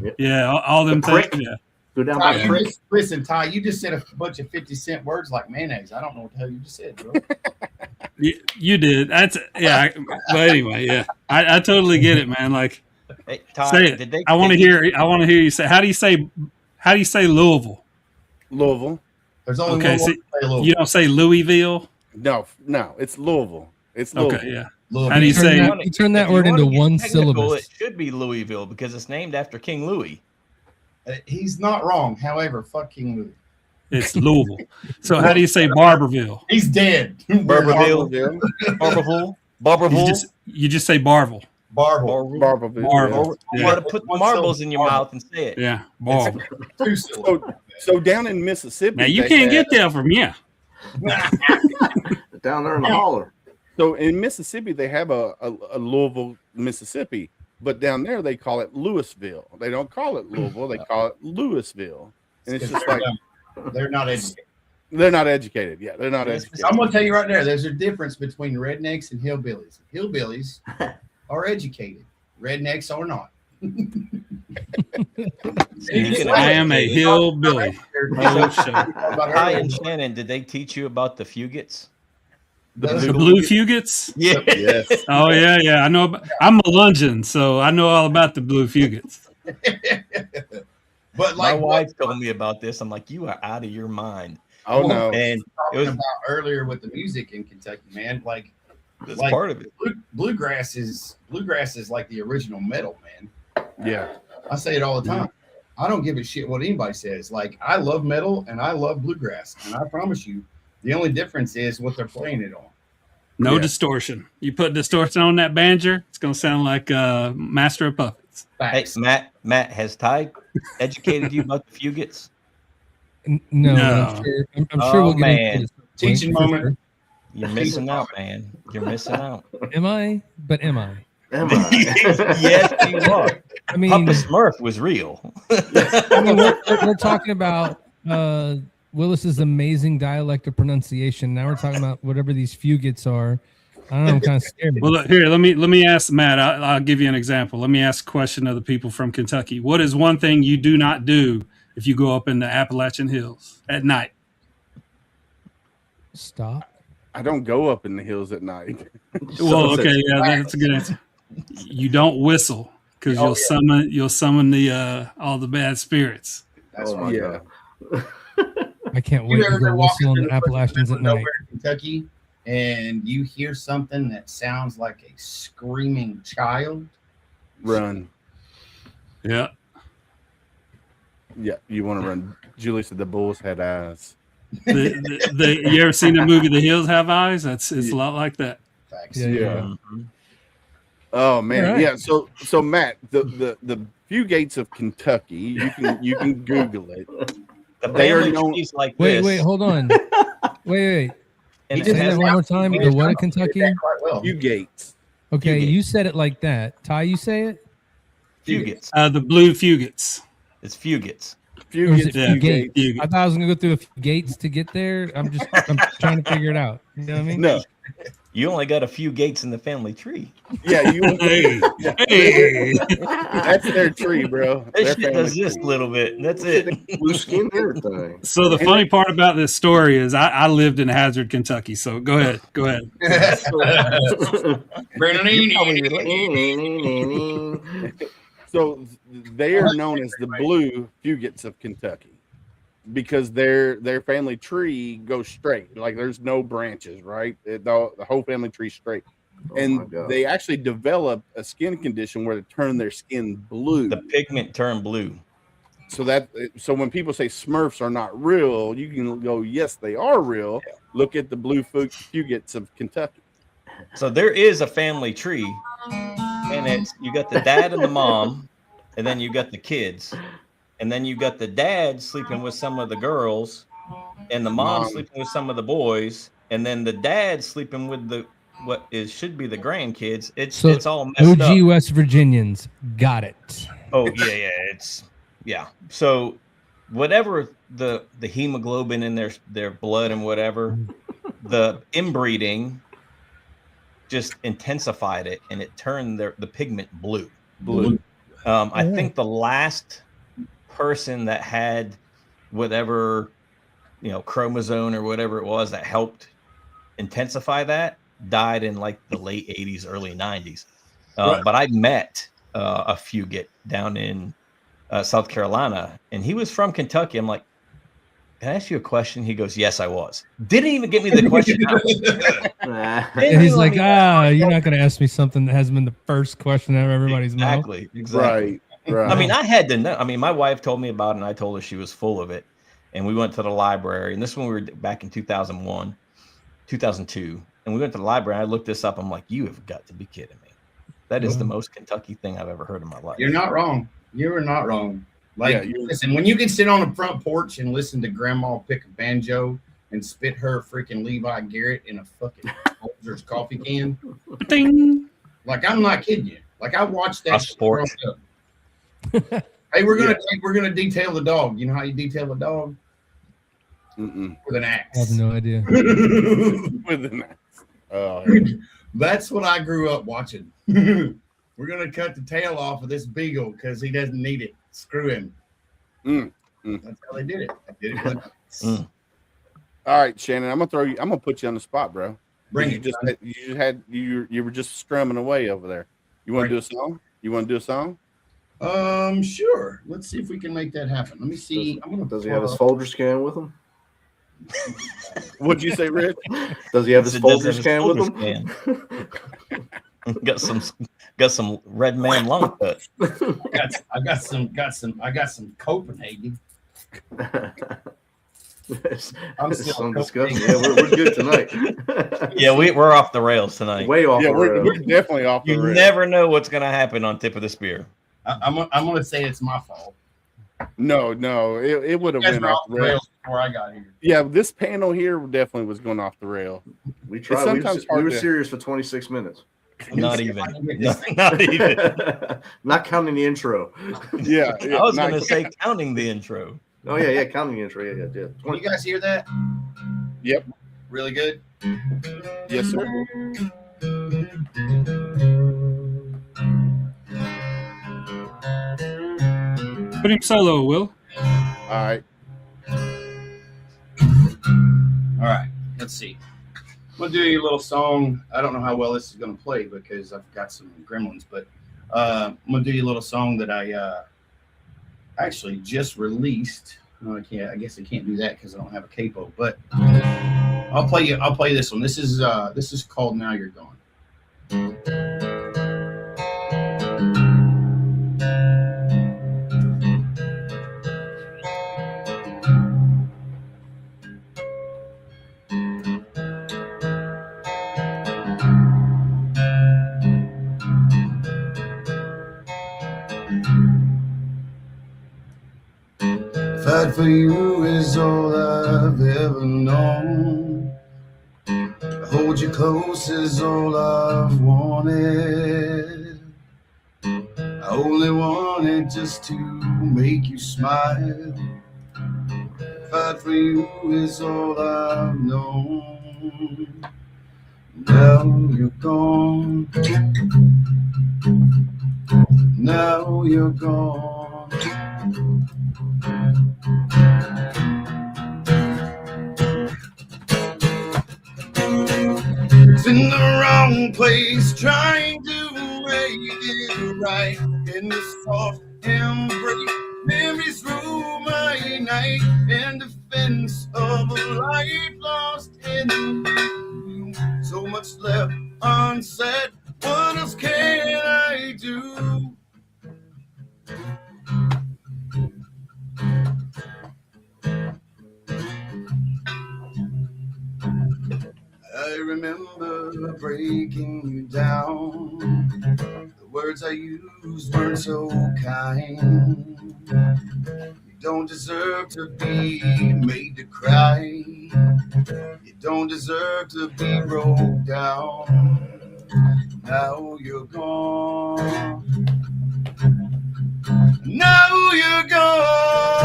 all them things. Prick. Yeah. Go down Ty, by you Prick. listen, Ty, you just said a bunch of 50-cent words like mayonnaise. I don't know what the hell you just said, bro. You did. That's but anyway, yeah, I totally get it, man. Like, Hey, Todd, say it. I want to hear you say. How do you say Louisville? Louisville. There's only Okay, one so way to say Louisville. you don't say Louisville. No, it's Louisville. It's Louisville. Okay, yeah. Louisville. How do you say? You turn that If you word wanna into get one technical, syllabus. It should be Louisville because it's named after King Louis. He's not wrong. However, fuck King Louis. It's Louisville. So how do you say Barberville? He's dead. Barberville. Barberville. Barberville. You just say Barville. Barble. Barberville. Barville. You Yeah. want to put One marbles syllable. in your mouth and say it. Yeah, Barville. Two syllables. So down in Mississippi. Now you they can't had- get there from here. Down there in the holler. So in Mississippi, they have a Louisville, Mississippi, but down there they call it Louisville. They don't call it Louisville; they call it Louisville, and it's just like they're not educated. they're not educated. Yeah, they're not educated. I'm gonna tell you right there. There's a difference between rednecks and hillbillies. Hillbillies are educated. Rednecks are not. I am a hillbilly. Ty and Shannon, did they teach you about the Fugits? The blue Fugits? Yeah. Yes. Oh yeah. I know. I'm a Lungeon, so I know all about the blue Fugits. But My like wife told me about this. I'm like, you are out of your mind. Oh no. And it talking was about earlier with the music in Kentucky, man. Like that's like, part of it. bluegrass is like the original metal, man. Yeah. I say it all the time. I don't give a shit what anybody says. Like, I love metal and I love bluegrass, and I promise you, the only difference is what they're playing it on. No Yeah. distortion. You put distortion on that banjo, it's gonna sound like Master of Puppets. Hey, Facts. Matt, has Ty educated you about the Fugits? No, No. I'm sure we'll get man. into this. Teaching For moment. sure. You're missing out, man. You're missing out. Am I? But am I? Am I? Yes, you are. I mean, Papa Smurf was real. I mean, we're talking about Willis's amazing dialect of pronunciation. Now we're talking about whatever these fugits are. I don't know. I'm kind of scared. Well, look, here, let me ask Matt. I'll give you an example. Let me ask a question of the people from Kentucky. What is one thing you do not do if you go up in the Appalachian Hills at night? Stop. I don't go up in the hills at night. Well, okay, yeah, that's a good answer. You don't whistle because you'll summon the all the bad spirits. That's Oh right. my Yeah. God. I can't You wait to ever go walk whistle on into the Appalachians at night. nowhere in Kentucky, and you hear something that sounds like a screaming child? Run. Yeah. Yeah, you want to run. Julie said the bulls had eyes. You ever seen the movie The Hills Have Eyes? It's a lot like that. Facts. Yeah. Mhm. Oh man, All right. yeah. So Matt, the few gates of Kentucky, you can Google it. The They are family known- trees like Wait, this. hold on. Wait. And Say it that has one more time. The what of Kentucky? Quite well. Few gates. Okay, Fugate. you said it like that. Ty, you say it? Fugits. The blue Fugits. It's Fugits. Few Or is gates. it Yeah, Fugate? Fugate. I thought I was gonna go through a few gates to get there. I'm trying to figure it out. You know what I mean? No. You only got a few gates in the family tree. Yeah, you. Hey, Yeah. hey. That's their tree, bro. This Their shit does family this tree. little bit. That's it. Blue skin and everything. So the funny part about this story is I lived in Hazard, Kentucky. So go ahead. So they are known as the blue Fugits of Kentucky because their family tree goes straight. Like there's no branches, right? The whole family tree straight. Oh my And God. they actually develop a skin condition where they turn their skin blue. The pigment turned blue. So when people say Smurfs are not real, you can go, yes, they are real. Look at the blue Fugits of Kentucky. So there is a family tree, and it's you got the dad and the mom, and then you got the kids, and then you got the dad sleeping with some of the girls, and the mom sleeping with some of the boys, and then the dad sleeping with the should be the grandkids. It's all messed OG up. West Virginians got it. Oh yeah. So whatever the hemoglobin in their blood and whatever, the inbreeding just intensified it, and it turned the pigment blue. I think the last person that had whatever chromosome or whatever it was that helped intensify that died in like the late 80s, early 90s. But I met a Fugit down in South Carolina, and he was from Kentucky. I'm like, can I ask you a question? He goes, yes, I was. Didn't even give me the question out. And he's like, you're not going to ask me something that hasn't been the first question out of everybody's mouth. Exactly. Right. I mean, I had to know. I mean, my wife told me about it, and I told her she was full of it. And we went to the library, and this one we were back in 2001, 2002. And we went to the library, and I looked this up. I'm like, you have got to be kidding me. That is the most Kentucky thing I've ever heard in my life. You're not wrong. You are not wrong. Like, Yeah, listen, when you can sit on the front porch and listen to grandma pick a banjo and spit her freaking Levi Garrett in a fucking Folgers coffee can. Ding. Like, I'm not kidding you. Like, I watched that. A sport. Shit growing up. Hey, we're gonna detail the dog. You know how you detail a dog? With an axe. I have no idea. With an axe. Oh, That's what I grew up watching. We're gonna cut the tail off of this beagle because he doesn't need it. Screw him. That's how they did it. They did it with an axe. all right, Shannon. I'm gonna put you on the spot, bro. Bring you it. You were just strumming away over there. You want to do a song? You want to do a song? Sure. Let's see if we can make that happen. Let me see. Does he have his Folgers can with him? What'd you say, Rich? Does he have his It does have Folgers his can with Folgers him? can. got some red man lung cut. I got some Copenhagen. I'm still some Copenhagen. discussion. Yeah, we're good tonight. Yeah, we're off the rails tonight. Way off. Yeah, the we're rails. definitely off the You rails. never know what's gonna happen on Tip of the Spear. I'm gonna say it's my fault. No, it would have You guys went were off off the the rails. rails before I got here. Yeah, this panel here definitely was going off the rail. We tried. We sometimes were hard to- serious for 26 minutes. Not See if even. I can get this thing. Not even. Not counting the intro. Yeah, I was not- gonna say counting the intro. Oh yeah, counting the intro. Yeah. Can you guys hear that? Yep. Really good. Yes, sir. Put him solo, Will. All right. All right. Let's see. I'm gonna do you a little song. I don't know how well this is gonna play because I've got some gremlins, but I'm gonna do you a little song that I actually just released. No, I can't. I guess I can't do that because I don't have a capo. But I'll play this one. This is called "Now You're Gone." Fight for you is all I've ever known. Hold you close is all I've wanted. I only wanted just to make you smile. Fight for you is all I've known. Now you're gone. Now you're gone. It's in the wrong place, trying to make it right. In the soft embrace, memories rule my night. In defense of a life lost in the room. So much left unsaid. What else can I do? I remember breaking you down. The words I used weren't so kind. You don't deserve to be made to cry. You don't deserve to be broke down. Now you're gone. Now you're gone.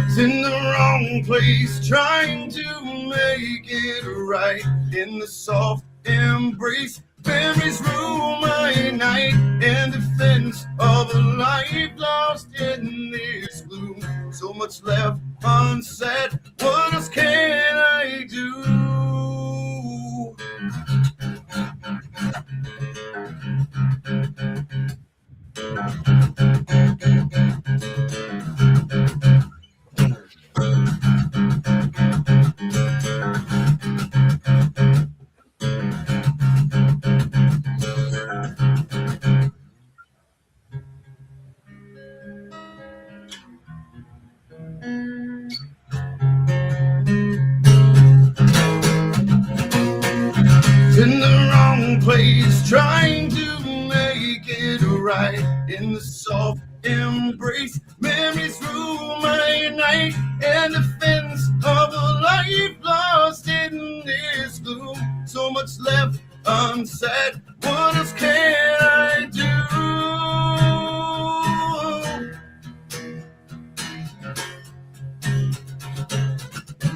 It's in the wrong place, trying to make it right. In the soft embrace, memories rule my night. In defense of a life lost in this gloom. So much left unsaid. What else can I do? In the wrong place, trying to make it right in the soft embrace. Memories rule my night and defense of a life lost in this gloom. So much left unsaid. What else can I do?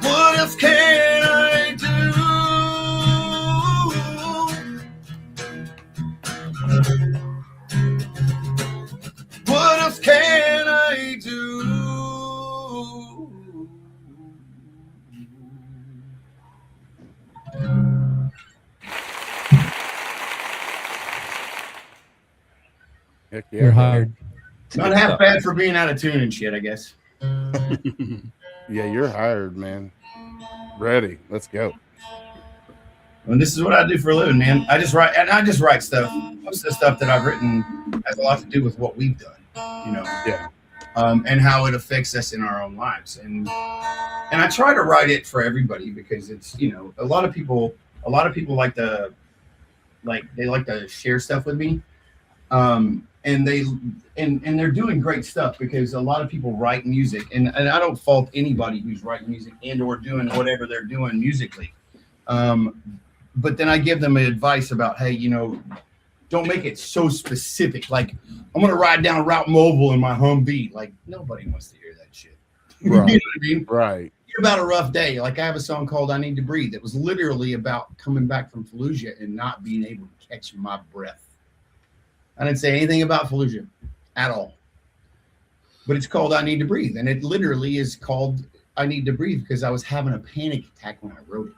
What else can I do? What else can I do? Heck yeah, You're bro. hired. Not half bad for being out of tune and shit, I guess. Yeah, you're hired, man. Ready. Let's go. And this is what I do for a living, man. I just write stuff. Most of the stuff that I've written has a lot to do with what we've done, you know. Yeah. And how it affects us in our own lives. And I try to write it for everybody because it's, you know, a lot of people like to share stuff with me. And they're doing great stuff because a lot of people write music, and I don't fault anybody who's writing music and or doing whatever they're doing musically. But then I give them advice about, hey, you know, don't make it so specific. Like, I'm going to ride down Route Mobile in my Humvee. Like, nobody wants to hear that shit. Right. You know what I mean? Right. Hear about a rough day. Like, I have a song called I Need to Breathe. It was literally about coming back from Fallujah and not being able to catch my breath. I didn't say anything about Fallujah at all. But it's called I Need to Breathe. And it literally is called I Need to Breathe because I was having a panic attack when I wrote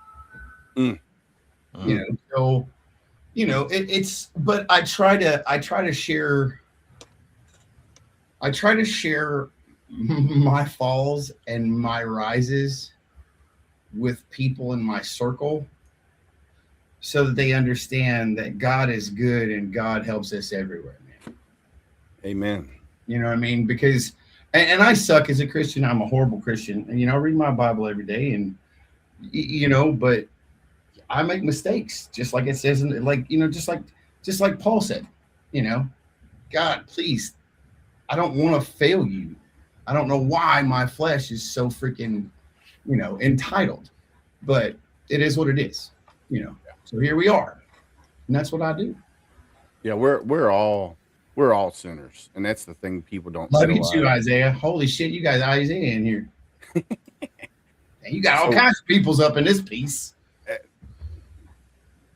it. You know, so, you know, it's, but I try to share my falls and my rises with people in my circle so that they understand that God is good and God helps us everywhere, man. Amen. You know what I mean? Because, and I suck as a Christian. I'm a horrible Christian. And, you know, I read my Bible every day and, you know, but I make mistakes, just like it says, in, like, you know, just like Paul said, you know, God, please, I don't want to fail you. I don't know why my flesh is so freaking, you know, entitled, but it is what it is, you know. So here we are, and that's what I do. Yeah, we're all sinners, and that's the thing people don't Love you realize. too, Isaiah. Holy shit, you got Isaiah in here. And you got all kinds of peoples up in this piece.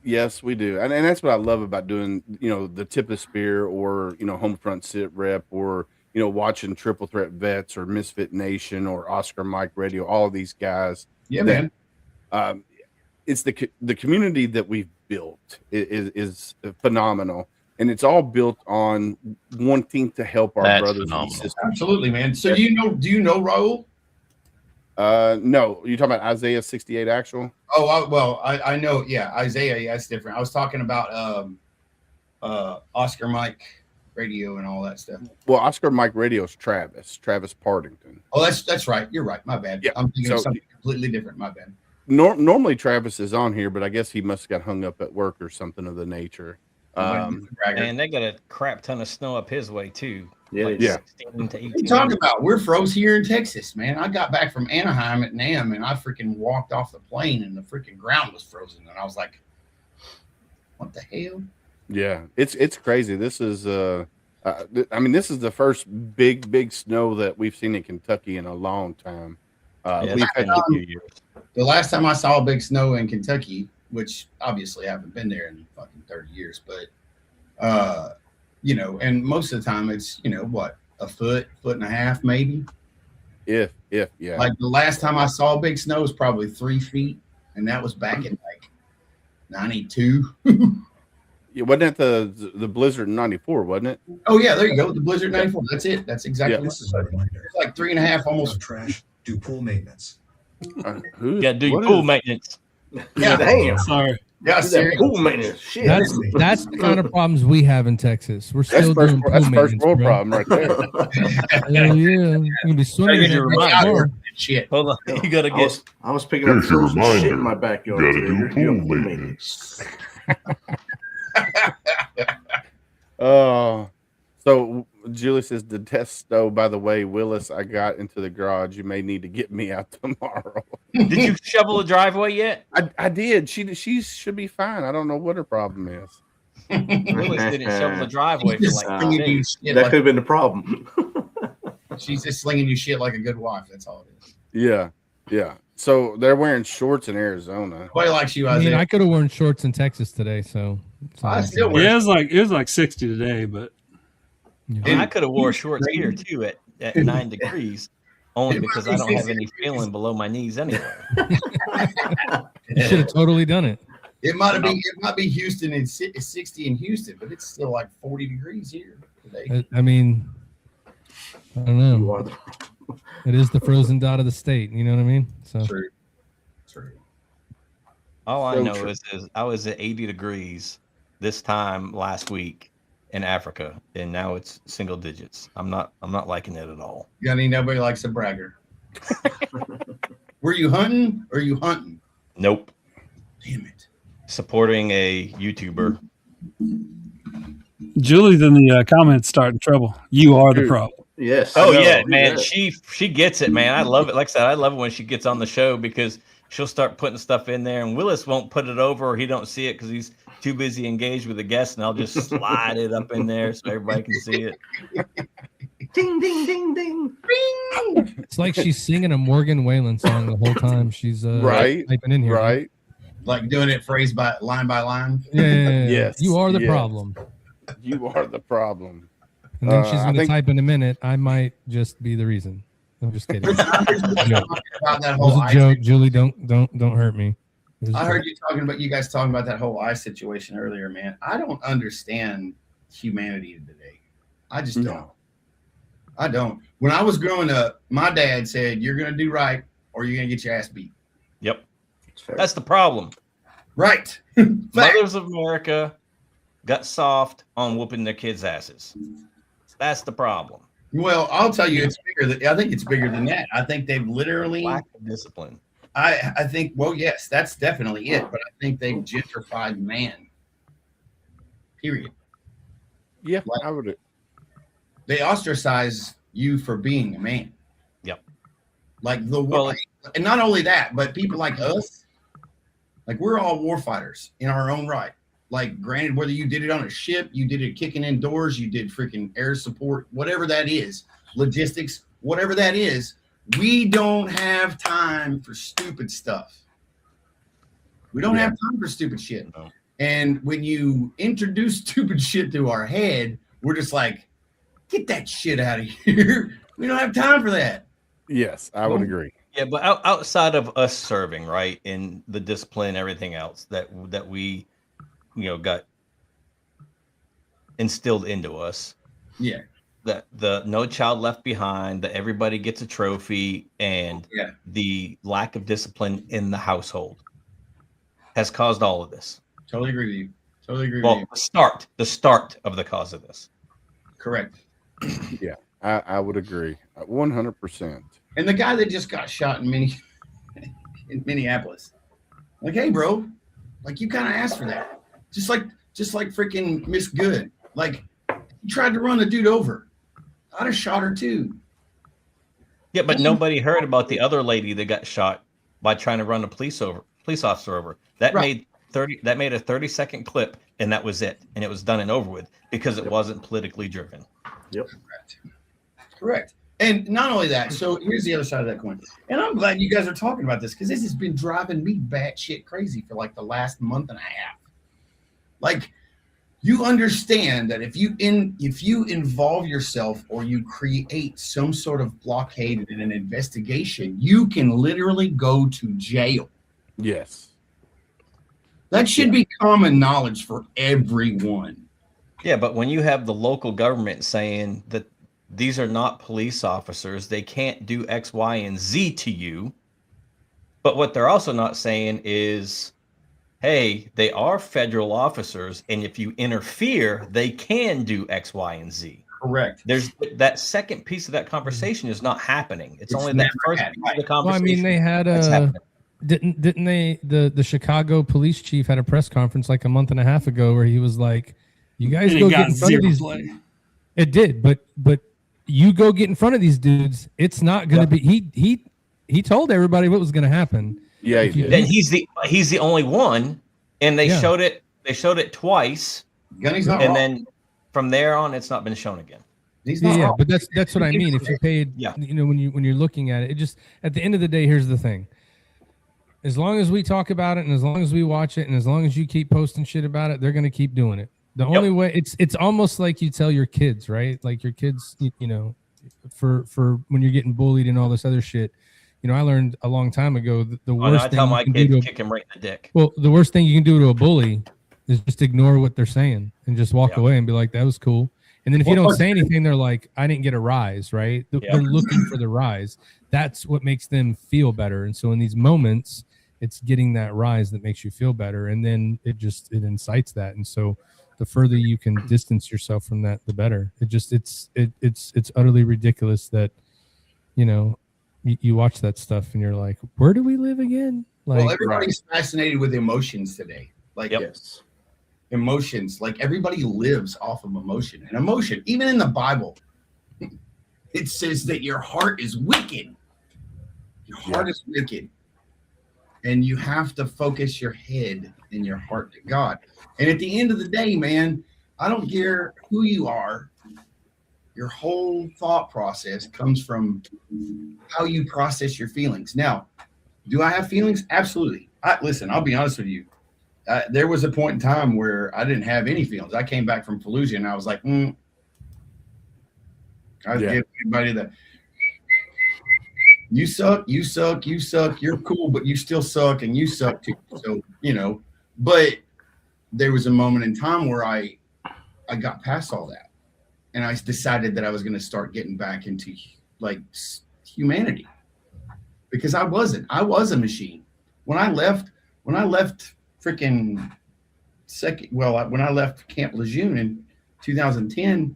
Yes, we do. And that's what I love about doing, you know, the Tip of the Spear or, you know, HomeFront SitRep or, you know, watching Triple Threat Vets or MisFitNation or Oscar Mike Radio, all of these guys. Yeah, that, man. It's the community that we've built is phenomenal. And it's all built on wanting to help our That's brothers phenomenal. and sisters. Absolutely, man. So do you know Raul? No, you're talking about Isaiah 68 actual? Oh, I know. Yeah, Isaiah. Yeah, it's different. I was talking about Oscar Mike Radio and all that stuff. Well, Oscar Mike Radio's Travis Partington. Oh, that's right. You're right. My bad. Yeah, I'm thinking of so- something completely different. My bad. Normally Travis is on here, but I guess he must have got hung up at work or something of the nature. And they got a crap ton of snow up his way too. Yeah, Like yeah. 16 to What are 18 you talking inches. about? We're froze here in Texas, man. I got back from Anaheim at NAM and I freaking walked off the plane and the freaking ground was frozen. And I was like, what the hell? Yeah, it's crazy. This is I mean, this is the first big snow that we've seen in Kentucky in a long time. Yeah, We've it's had been a few years. The last time I saw big snow in Kentucky, which obviously I haven't been there in fucking 30 years, but you know, and most of the time it's, you know, what, a foot and a half, maybe. if yeah. Like the last time I saw big snow was probably 3 feet, and that was back in like 92. Yeah, wasn't that the blizzard in '94, wasn't it? Oh yeah, there you go. The Blizzard 94. That's it. That's exactly Yeah. what This is a reminder. it's like 3.5, No almost. trash. Do pool maintenance. Who? You got to do your what pool is- maintenance. Yeah, Damn. Sorry. yeah, That seriously. pool maintenance. Shit. That's the kind of problems we have in Texas. We're That's still first, doing pool that's first maintenance, world bro. problem right there. Hell yeah, you can be swimming in There's it your right reminder. now. Shit. Hold on, you got to I get. was picking up Here's your some shit in reminder. my backyard. Gotta today. do You're pool doing maintenance. Oh, So Julie says the test stove. By the way, Willis, I got into the garage. You may need to get me out tomorrow. Did you shovel the driveway yet? I did. She should be fine. I don't know what her problem is. Willis didn't shovel the driveway for like 2 days. That could have been the problem. She's just slinging you shit like a good wife. That's all it is. Yeah. So they're wearing shorts in Arizona. Nobody likes you, I mean, Isaiah. I could have worn shorts in Texas today, so I still wear Yeah, it was like 60 today, but And I could have wore shorts here too at 9 degrees, only because I don't have any feeling below my knees anyway. you should have totally done it. It might be Houston. It's 60 in Houston, but it's still like 40 degrees here today. I mean, I don't know. It is the frozen dot of the state. You know what I mean? So True. All I So know true. is I was at 80 degrees this time last week in Africa, and now it's single digits. I'm not liking it at all. Nobody likes a bragger. Were you hunting or you hunting? Nope. Damn it. Supporting a YouTuber. Julie's in the comments starting trouble. You are the Dude. problem. Yes. Oh I know. yeah, man. Yeah. She gets it, man. I love it. Like I said, I love it when she gets on the show because she'll start putting stuff in there, and Willis won't put it over, or he don't see it because he's too busy engaged with the guest, and I'll just slide it up in there so everybody can see it. Ding, ding, ding, ding. it's like she's singing a Morgan Wallen song the whole time. She's Right. typing in here. Right. Like doing it phrase by line by line. Yeah. Yes, You are the yes. problem. You are the problem. And then she's I going to think- type in a minute. I might just be the reason. I'm just kidding. It About that was whole a ice. joke, Julie. Don't hurt me. It was a I joke. heard you guys talking about that whole ice situation earlier, man. I don't understand humanity today. I just don't. No. I don't. When I was growing up, my dad said, "You're gonna do right, or you're gonna get your ass beat." Yep. It's fair. That's the problem. Right. Mothers of America got soft on whooping their kids' asses. That's the problem. Well, I'll tell you, it's bigger. I think it's bigger than that. I think they've literally. Lack of discipline. I think. Well, yes, that's definitely it. But I think they've gentrified man. Period. Yeah, Like- I would. They ostracize you for being a man. Yep. Like the Well, and not only that, but people like us, like we're all war fighters in our own right. Like, granted, whether you did it on a ship, you did it kicking indoors, you did freaking air support, whatever that is, logistics, whatever that is, we don't have time for stupid stuff. We don't have time for stupid shit. No. And when you introduce stupid shit to our head, we're just like, get that shit out of here. We don't have time for that. Yes, I would agree. Yeah, but outside of us serving, right, in the discipline, everything else that we, got instilled into us, Yeah. that the No Child Left Behind, that everybody gets a trophy, and Yeah. the lack of discipline in the household has caused all of this. Totally agree with you. Totally agree with Well, you. the start of the cause of this. Correct. I would agree. 100%. And the guy that just got shot in Minneapolis, like, hey, bro, like you kind of asked for that, just like freaking Miss Good, like he tried to run a dude over. I'd have shot her too. Yeah, but nobody heard about the other lady that got shot by trying to run a police officer over. That Right. made a 30-second clip, and that was it. And it was done and over with because it wasn't politically driven. Correct. And not only that, so here's the other side of that coin. And I'm glad you guys are talking about this because this has been driving me batshit crazy for like the last month and a half. Like, you understand that if you involve yourself or you create some sort of blockade in an investigation, you can literally go to jail. Yes. That should be common knowledge for everyone. Yeah, but when you have the local government saying that these are not police officers, they can't do X, Y, and Z to you. But what they're also not saying is, hey, they are federal officers, and if you interfere, they can do X, Y, and Z. Correct. There's that second piece of that conversation is not happening. It's only that never first happened. piece of the Well, I conversation. mean, they had that's happening. didn't they the Chicago police chief had a press conference like a month and a half ago where he was like, "You guys And go he get got in front of zero these." play. It did, but you go get in front of these dudes, it's not going to be. He told everybody what was going to happen. Yeah, If he you did. And he's the only one, and they Yeah. showed it. They showed it twice, Gunny's not and wrong. then from there on, it's not been shown again. He's not Yeah, wrong. but that's what I mean. If you paid, Yeah. when you're looking at it, it just at the end of the day, here's the thing. As long as we talk about it, and as long as we watch it, and as long as you keep posting shit about it, they're going to keep doing it. The only way it's almost like you tell your kids, right? Like your kids, for when you're getting bullied and all this other shit. I learned a long time ago that the worst I thing tell you my can kids do to to kick him right in the dick. well, the worst thing you can do to a bully is just ignore what they're saying and just walk away and be like, that was cool. And then if you don't say anything, they're like, I didn't get a rise, right? They're looking for the rise. That's what makes them feel better. And so in these moments, it's getting that rise that makes you feel better. And then it incites that. And so the further you can distance yourself from that, the better. It's utterly ridiculous that, you watch that stuff and you're like, where do we live again? Like, Well, everybody's fascinated with emotions today. Like Yes. emotions, like everybody lives off of emotion. And emotion, even in the Bible, it says that your heart is wicked. Your heart is wicked. And you have to focus your head and your heart to God. And at the end of the day, man, I don't care who you are. Your whole thought process comes from how you process your feelings. Now, do I have feelings? Absolutely. Listen, I'll be honest with you. There was a point in time where I didn't have any feelings. I came back from Fallujah and I was like, I was giving everybody the, you suck, you're cool, but you still suck and you suck too. So, but there was a moment in time where I got past all that. And I decided that I was going to start getting back into like humanity, because I was a machine. When I left freaking when I left Camp Lejeune in 2010,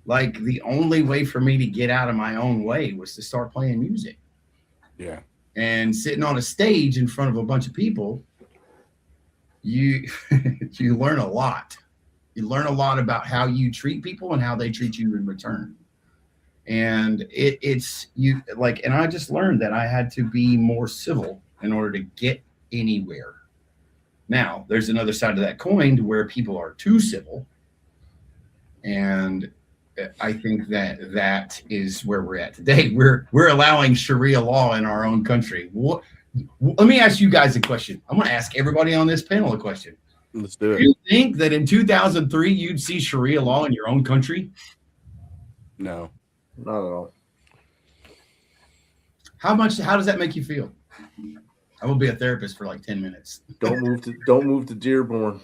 like the only way for me to get out of my own way was to start playing music. Yeah. And sitting on a stage in front of a bunch of people, you learn a lot. You learn a lot about how you treat people and how they treat you in return. And and I just learned that I had to be more civil in order to get anywhere. Now, there's another side of that coin to where people are too civil. And I think that is where we're at today. We're allowing Sharia law in our own country. Let me ask you guys a question. I'm going to ask everybody on this panel a question. Let's do it. Do you think that in 2003 you'd see Sharia law in your own country? No. Not at all. How does that make you feel? I will be a therapist for like 10 minutes. Don't move to Dearborn.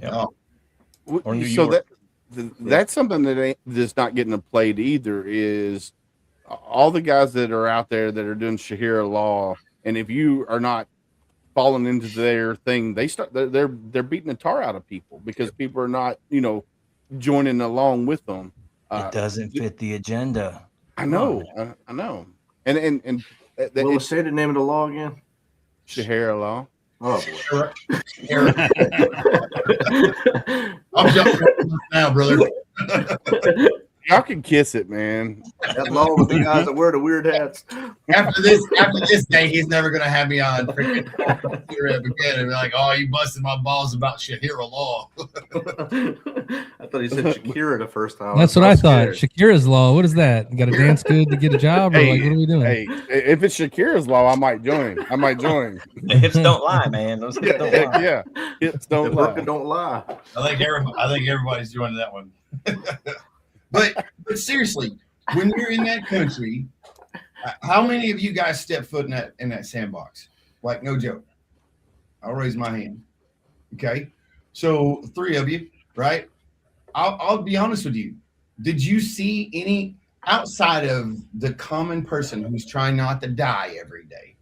Oh, Or New So York. that's something that's not getting played either. Is all the guys that are out there that are doing Sharia law, and if you are not falling into their thing, they're beating the tar out of people because people are not joining along with them. It doesn't fit the agenda. I know. And Well, say the name of the law again. Sharia law. Oh boy. I'm jumping now, brother. Y'all can kiss it, man. That law with the guys that wear the weird hats. After this day, he's never gonna have me on freaking SitRep again and be like, "Oh, you busted my balls about Sharia law." I thought he said Shakira the first time. That's what I thought. scared. Shakira's law. What is that? You got to dance good to get a job, or like what are we doing? Hey, if it's Shakira's law, I might join. The hips don't lie, man. Those hips don't lie. Yeah. Hips don't The lie. burqa don't lie. I think everybody's joining that one. But seriously, when you're in that country, how many of you guys step foot in that sandbox? Like, no joke. I'll raise my hand. Okay, so 3 of you, right? I'll be honest with you. Did you see any outside of the common person who's trying not to die every day?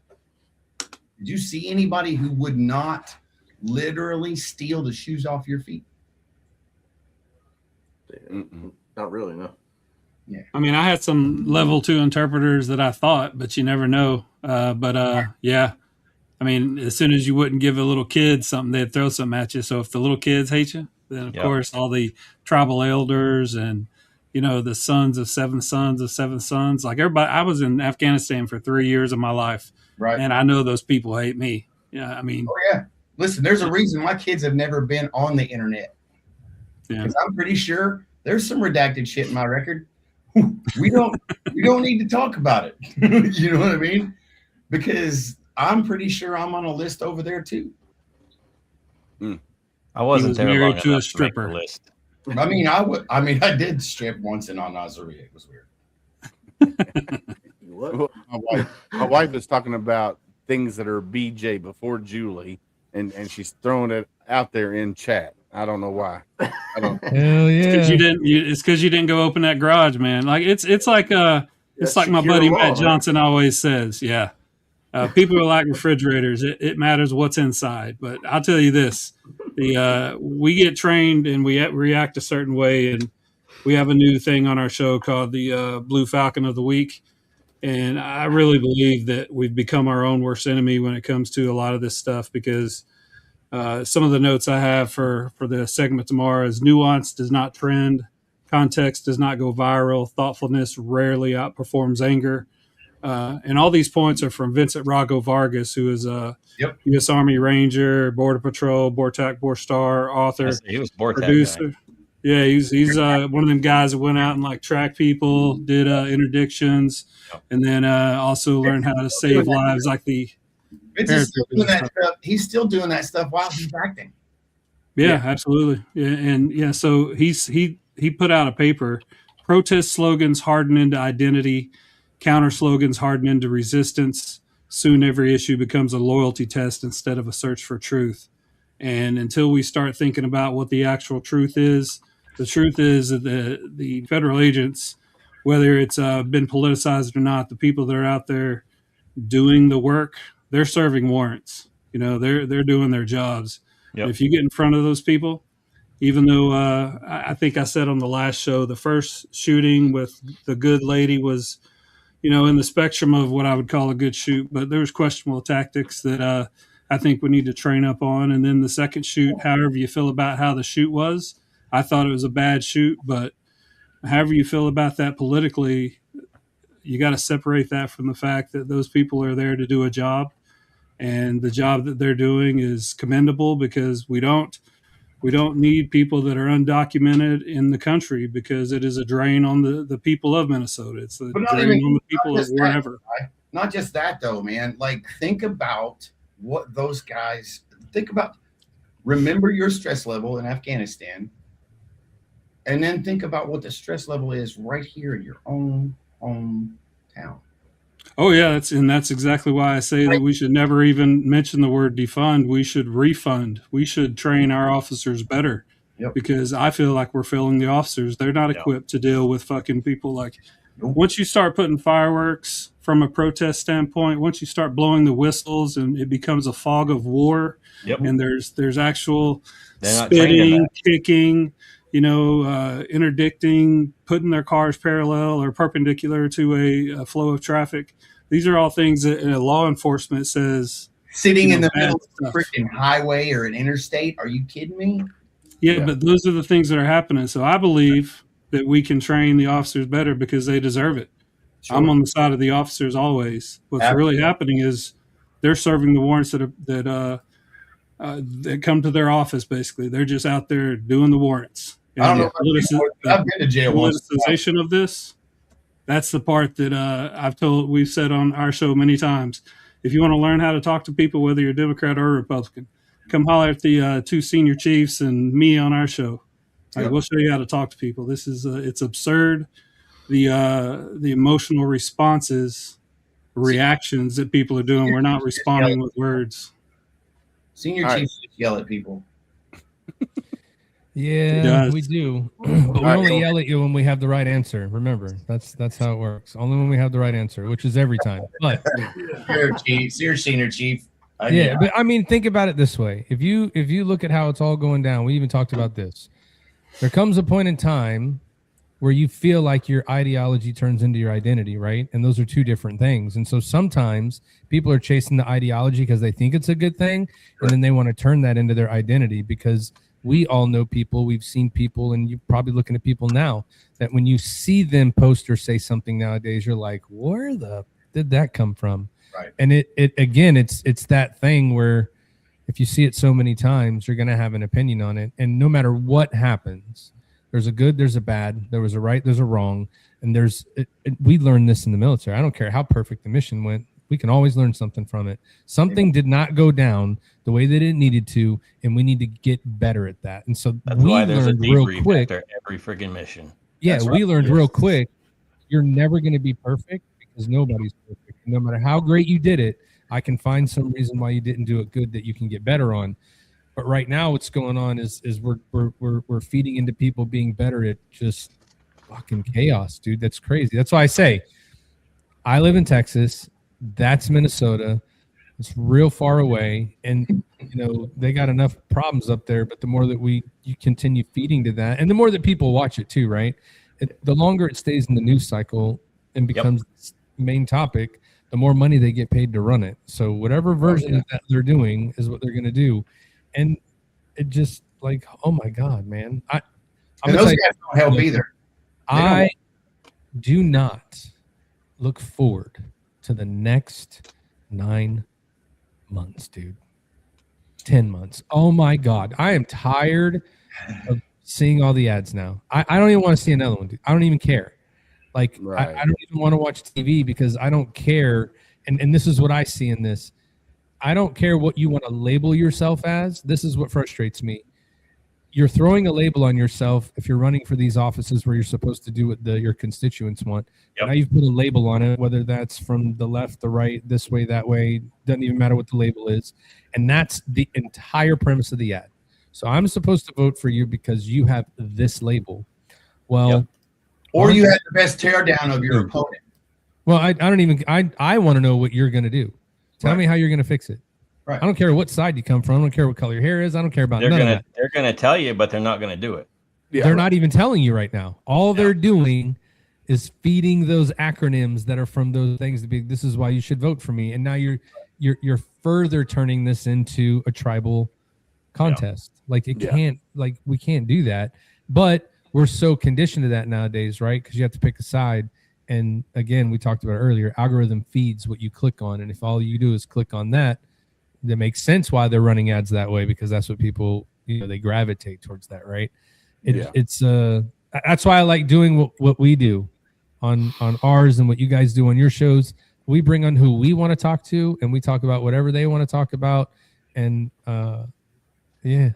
Did you see anybody who would not literally steal the shoes off your feet? Not really, no. I mean, I had some level 2 interpreters that I thought, but you never know. Yeah. I mean, as soon as you wouldn't give a little kid something, they'd throw something at you. So if the little kids hate you, Then of Yep. course all the tribal elders and the sons of seven sons of seven sons. Like everybody, I was in Afghanistan for 3 years of my life, Right. and I know those people hate me. Yeah, I mean, Oh yeah. Listen, there's a reason my kids have never been on the internet. yeah. Because I'm pretty sure there's some redacted shit in my record. We don't need to talk about it. You know what I mean? Because I'm pretty sure I'm on a list over there too. I wasn't was there married long to a enough make the stripper. list. I did strip once in Al-Nazariyah. It was weird. What? Well, my wife is talking about things that are BJ before Julie, and she's throwing it out there in chat. I don't know why. I don't. Hell Because yeah. it's because you didn't go open that garage, man. Like it's like it's like my secure buddy wall, Matt man. Johnson always says. Yeah, people are like refrigerators. It matters what's inside. But I'll tell you this: we get trained and we react a certain way, and we have a new thing on our show called the Blue Falcon of the Week. And I really believe that we've become our own worst enemy when it comes to a lot of this stuff because some of the notes I have for the segment tomorrow is nuance does not trend, context does not go viral, thoughtfulness rarely outperforms anger. And all these points are from Vincent Rago Vargas, who is a U.S. Army Ranger, Border Patrol, BORTAC, BORSTAR, author, He was Bortec producer. guy. Yeah, he's one of them guys that went out and like tracked people, did interdictions, and then also learned how to save lives, like the. Vince is still doing that stuff. He's still doing that stuff while he's acting. Yeah, absolutely. Yeah, and yeah, so he put out a paper. Protest slogans harden into identity, counter slogans harden into resistance. Soon every issue becomes a loyalty test instead of a search for truth. And until we start thinking about what the actual truth is, the truth is that the federal agents, whether it's been politicized or not, the people that are out there doing the work, they're serving warrants. They're doing their jobs. Yep. If you get in front of those people, even though I think I said on the last show, the first shooting with the good lady was, in the spectrum of what I would call a good shoot, but there was questionable tactics that I think we need to train up on. And then the second shoot, however you feel about how the shoot was, I thought it was a bad shoot, but however you feel about that politically, you got to separate that from the fact that those people are there to do a job, and the job that they're doing is commendable because we don't need people that are undocumented in the country because it is a drain on the people of Minnesota. It's a drain on the people of wherever. Not just that though, man. Like think about what those guys think about. Remember your stress level in Afghanistan, and then think about what the stress level is right here in your own hometown. Oh yeah, that's exactly why I say that we should never even mention the word defund. We should refund. We should train our officers better. Yep. Because I feel like we're failing the officers. They're not equipped to deal with fucking people like. Once you start putting fireworks from a protest standpoint, once you start blowing the whistles and it becomes a fog of war, and there's actual spitting, kicking, interdicting, putting their cars parallel or perpendicular to a flow of traffic. These are all things that law enforcement says. Sitting in the middle of a freaking highway or an interstate. Are you kidding me? Yeah, but those are the things that are happening. So I believe that we can train the officers better because they deserve it. Sure. I'm on the side of the officers always. What's really happening is they're serving the warrants that come to their office. Basically, they're just out there doing the warrants. And I don't know. I've been to jail once. Politicization of this. That's the part that we've said on our show many times. If you want to learn how to talk to people, whether you're Democrat or Republican, come holler at the two senior chiefs and me on our show. We'll show you how to talk to people. This is it's absurd. The emotional responses, reactions that people are doing. We're not responding with words. Senior chiefs just yell at people. Yeah, we do. But we only yell at you when we have the right answer. Remember, that's how it works. Only when we have the right answer, which is every time. But you're senior chief. But I mean, think about it this way. If you look at how it's all going down, we even talked about this. There comes a point in time where you feel like your ideology turns into your identity, right? And those are two different things. And so sometimes people are chasing the ideology because they think it's a good thing, and then they want to turn that into their identity because we all know people, we've seen people, and you're probably looking at people now that when you see them post or say something nowadays, you're like, where the did that come from? Right. And it again, it's that thing where if you see it so many times, you're going to have an opinion on it. And no matter what happens, there's a good, there's a bad, there was a right, there's a wrong. And we learned this in the military. I don't care how perfect the mission went. We can always learn something from it. Something did not go down the way that it needed to, and we need to get better at that. And so That's why there's a learned real debrief quick. after every friggin' mission. Yeah, That's we right. learned Yes. real quick. You're never going to be perfect because nobody's perfect. No matter how great you did it, I can find some reason why you didn't do it good that you can get better on. But right now, what's going on is we're feeding into people being better at just fucking chaos, dude. That's crazy. That's why I say I live in Texas. That's Minnesota. It's real far away, and they got enough problems up there. But the more that you continue feeding to that, and the more that people watch it too, right? The longer it stays in the news cycle and becomes the main topic, the more money they get paid to run it. So whatever version of that they're doing is what they're going to do, and it just like, oh my god, man! I'm And gonna those tell guys don't help either. I do not look forward to the next 9 months, dude. 10 months. Oh my God. I am tired of seeing all the ads now. I don't even want to see another one, dude. I don't even care. Like, Right. I don't even want to watch TV because I don't care. And this is what I see in this. I don't care what you want to label yourself as. This is what frustrates me. You're throwing a label on yourself if you're running for these offices where you're supposed to do what your constituents want. Yep. Now you've put a label on it, whether that's from the left, the right, this way, that way. Doesn't even matter what the label is. And that's the entire premise of the ad. So I'm supposed to vote for you because you have this label. Well, Yep. Or you had the best teardown of your opponent. well, I don't even, I want to know what you're going to do. Tell Right. me how you're going to fix it. Right. I don't care what side you come from. I don't care what color your hair is. I don't care about none of that. They're gonna tell you, but they're not gonna do it. Yeah, They're not even telling you right now. All they're doing is feeding those acronyms that are from those things to be, this is why you should vote for me. And now you're further turning this into a tribal contest. Like it can't, like we can't do that. But we're so conditioned to that nowadays, right? Because you have to pick a side. And again, we talked about it earlier, algorithm feeds what you click on. And if all you do is click on that, that makes sense why they're running ads that way, because that's what people, they gravitate towards that, right? It's that's why I like doing what we do on ours and what you guys do on your shows. We bring on who we want to talk to, and we talk about whatever they want to talk about. And I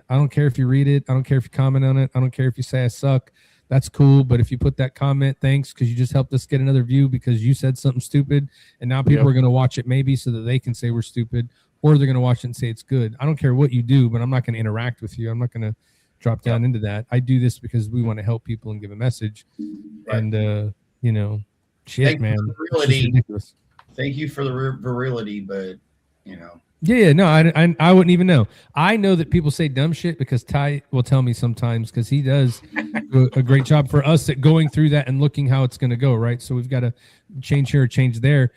don't care if you read it, I don't care if you comment on it, I don't care if you say I suck. That's cool, but if you put that comment, thanks, because you just helped us get another view because you said something stupid, and now people are going to watch it maybe so that they can say we're stupid, or they're going to watch it and say it's good. I don't care what you do, but I'm not going to interact with you. I'm not going to drop down into that. I do this because we want to help people and give a message. Right. And shit, Thank you man, for the it's just virility. ridiculous. Thank you for the virility, but No, I wouldn't even know. I know that people say dumb shit because Ty will tell me sometimes, because he does do a great job for us at going through that and looking how it's going to go, right? So we've got to change here or change there.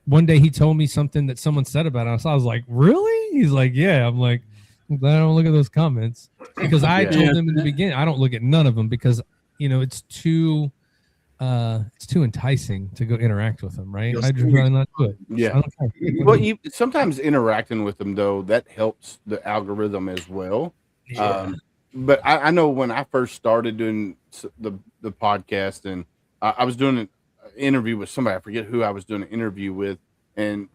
One day he told me something that someone said about us. I was like, really? He's like, yeah. I'm like, I'm glad I don't look at those comments, because I told them in the beginning I don't look at none of them because it's too enticing to go interact with them, right? I'd just rather not do it. Yeah. I don't care. Well, sometimes interacting with them though, that helps the algorithm as well. But I know when I first started doing the podcast, and I was doing an interview with somebody, I forget who I was doing an interview with, and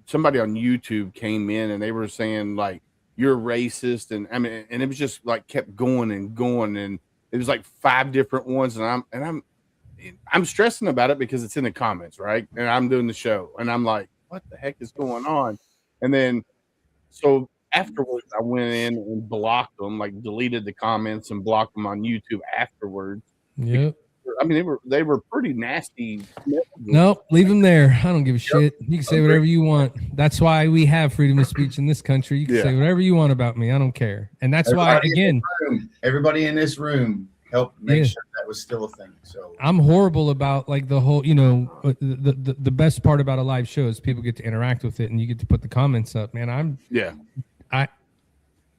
somebody on YouTube came in and they were saying like, you're racist, and I mean, and it was just like kept going and going, and it was like 5 different ones, and I'm stressing about it because it's in the comments, right? And I'm doing the show, and I'm like, what the heck is going on? And then, so afterwards, I went in and blocked them, like deleted the comments and blocked them on YouTube afterwards. Yep. I mean, they were pretty nasty. Nope, leave them there. I don't give a shit. You can say whatever you want. That's why we have freedom of speech in this country. You can say whatever you want about me. I don't care. And that's why, again, everybody in this room helped make sure that was still a thing. So I'm horrible about like the whole, the best part about a live show is people get to interact with it and you get to put the comments up, man.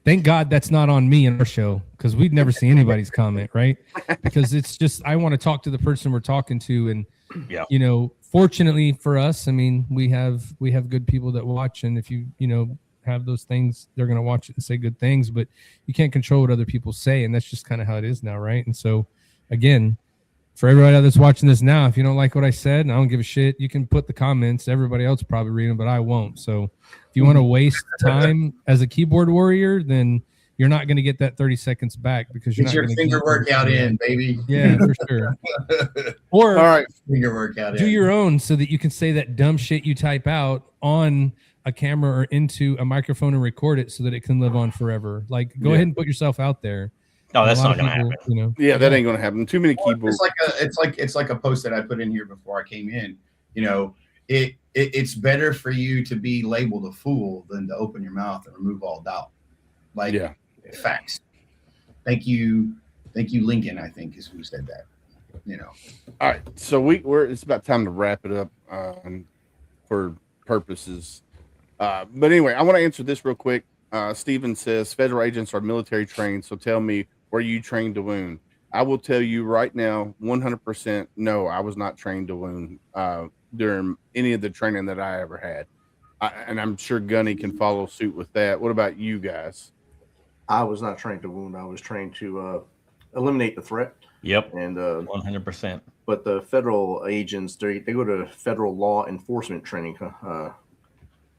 Thank God that's not on me in our show, because we'd never see anybody's comment, right? Because it's just, I want to talk to the person we're talking to. And, Yeah. you know, fortunately for us, I mean, we have good people that watch. And if you have those things, they're going to watch it and say good things, but you can't control what other people say. And that's just kind of how it is now, right? And so, again, for everybody that's watching this now, if you don't like what I said, and I don't give a shit, you can put the comments. Everybody else probably read them, but I won't. So if you want to waste time as a keyboard warrior, then you're not going to get that 30 seconds back, because you're Get not your going to finger workout in, baby. Yeah, for sure. Or All right. Finger workout do in. your own, so that you can say that dumb shit you type out on a camera or into a microphone and record it, so that it can live on forever. Like, go ahead and put yourself out there. No, And a that's lot not of going to people, happen. You know, Yeah, that ain't gonna happen. Too many keyboards. It's like a post that I put in here before I came in. You know, it's better for you to be labeled a fool than to open your mouth and remove all doubt. Like, Yeah. facts. Thank you, Lincoln, I think is who said that. You know. All right, so we're it's about time to wrap it up for purposes. But anyway, I want to answer this real quick. Steven says federal agents are military trained, so tell me, were you trained to wound? I will tell you right now, 100%. No, I was not trained to wound during any of the training that I ever had, and I'm sure Gunny can follow suit with that. What about you guys? I was not trained to wound. I was trained to eliminate the threat. Yep. And 100%. But the federal agents, they go to federal law enforcement training,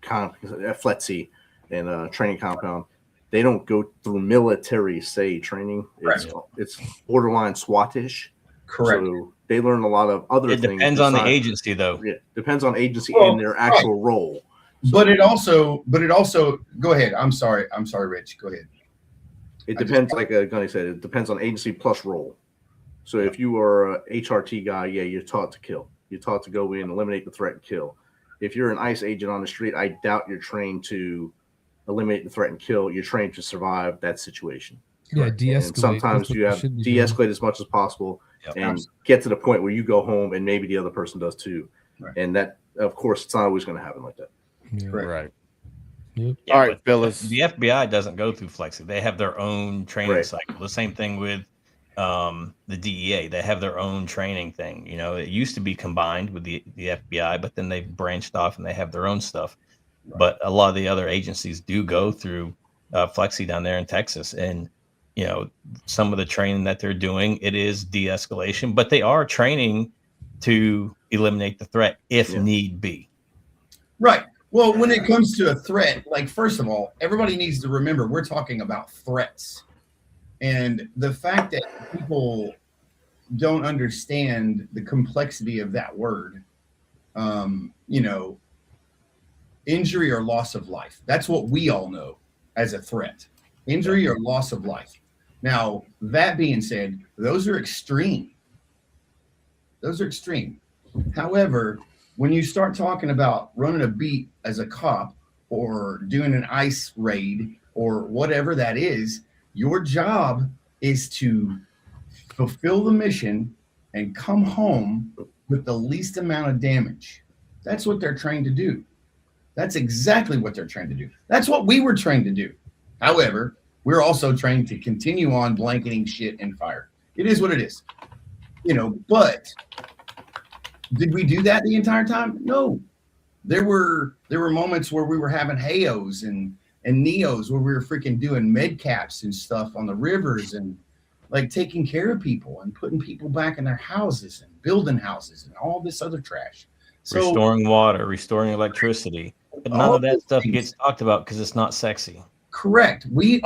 FLETC, and training compound. They don't go through military training. It's borderline SWAT-ish. Correct. So they learn a lot of other things. It depends on the agency, though. Yeah, depends on agency and their actual role. So, but it also go ahead. I'm sorry, Rich. Go ahead. It depends, like Gunny said, it depends on agency plus role. So if you are a HRT guy, yeah, you're taught to kill. You're taught to go in, eliminate the threat, and kill. If you're an ICE agent on the street, I doubt you're trained to eliminate the threat and kill. You're trained to survive that situation. Yeah, de-escalate. And sometimes you have de-escalate as much as possible and get to the point where you go home and maybe the other person does too. Right. And that, of course, it's not always going to happen like that. Yeah. Right. Yep. Yeah, All right, but fellas. The FBI doesn't go through Flexi. They have their own training Right. cycle. The same thing with the DEA. They have their own training thing. You know, it used to be combined with the FBI, but then they've branched off and they have their own stuff. Right. But a lot of the other agencies do go through Flexi down there in Texas. And, you know, some of the training that they're doing, it is de-escalation, but they are training to eliminate the threat if need be. Right. Well, when it comes to a threat, like, first of all, everybody needs to remember we're talking about threats. And the fact that people don't understand the complexity of that word, you know, injury or loss of life. That's what we all know as a threat. Injury or loss of life. Now, that being said, those are extreme. Those are extreme. However, when you start talking about running a beat as a cop or doing an ICE raid or whatever that is, your job is to fulfill the mission and come home with the least amount of damage. That's what they're trained to do. That's exactly what they're trained to do. That's what we were trained to do. However, we're also trained to continue on blanketing shit and fire. It is what it is. You know, but did we do that the entire time? No. There were moments where we were having HAOs and NEOs where we were freaking doing med caps and stuff on the rivers and like taking care of people and putting people back in their houses and building houses and all this other trash. So, restoring water, restoring electricity. But none of that stuff gets talked about because it's not sexy. Correct. We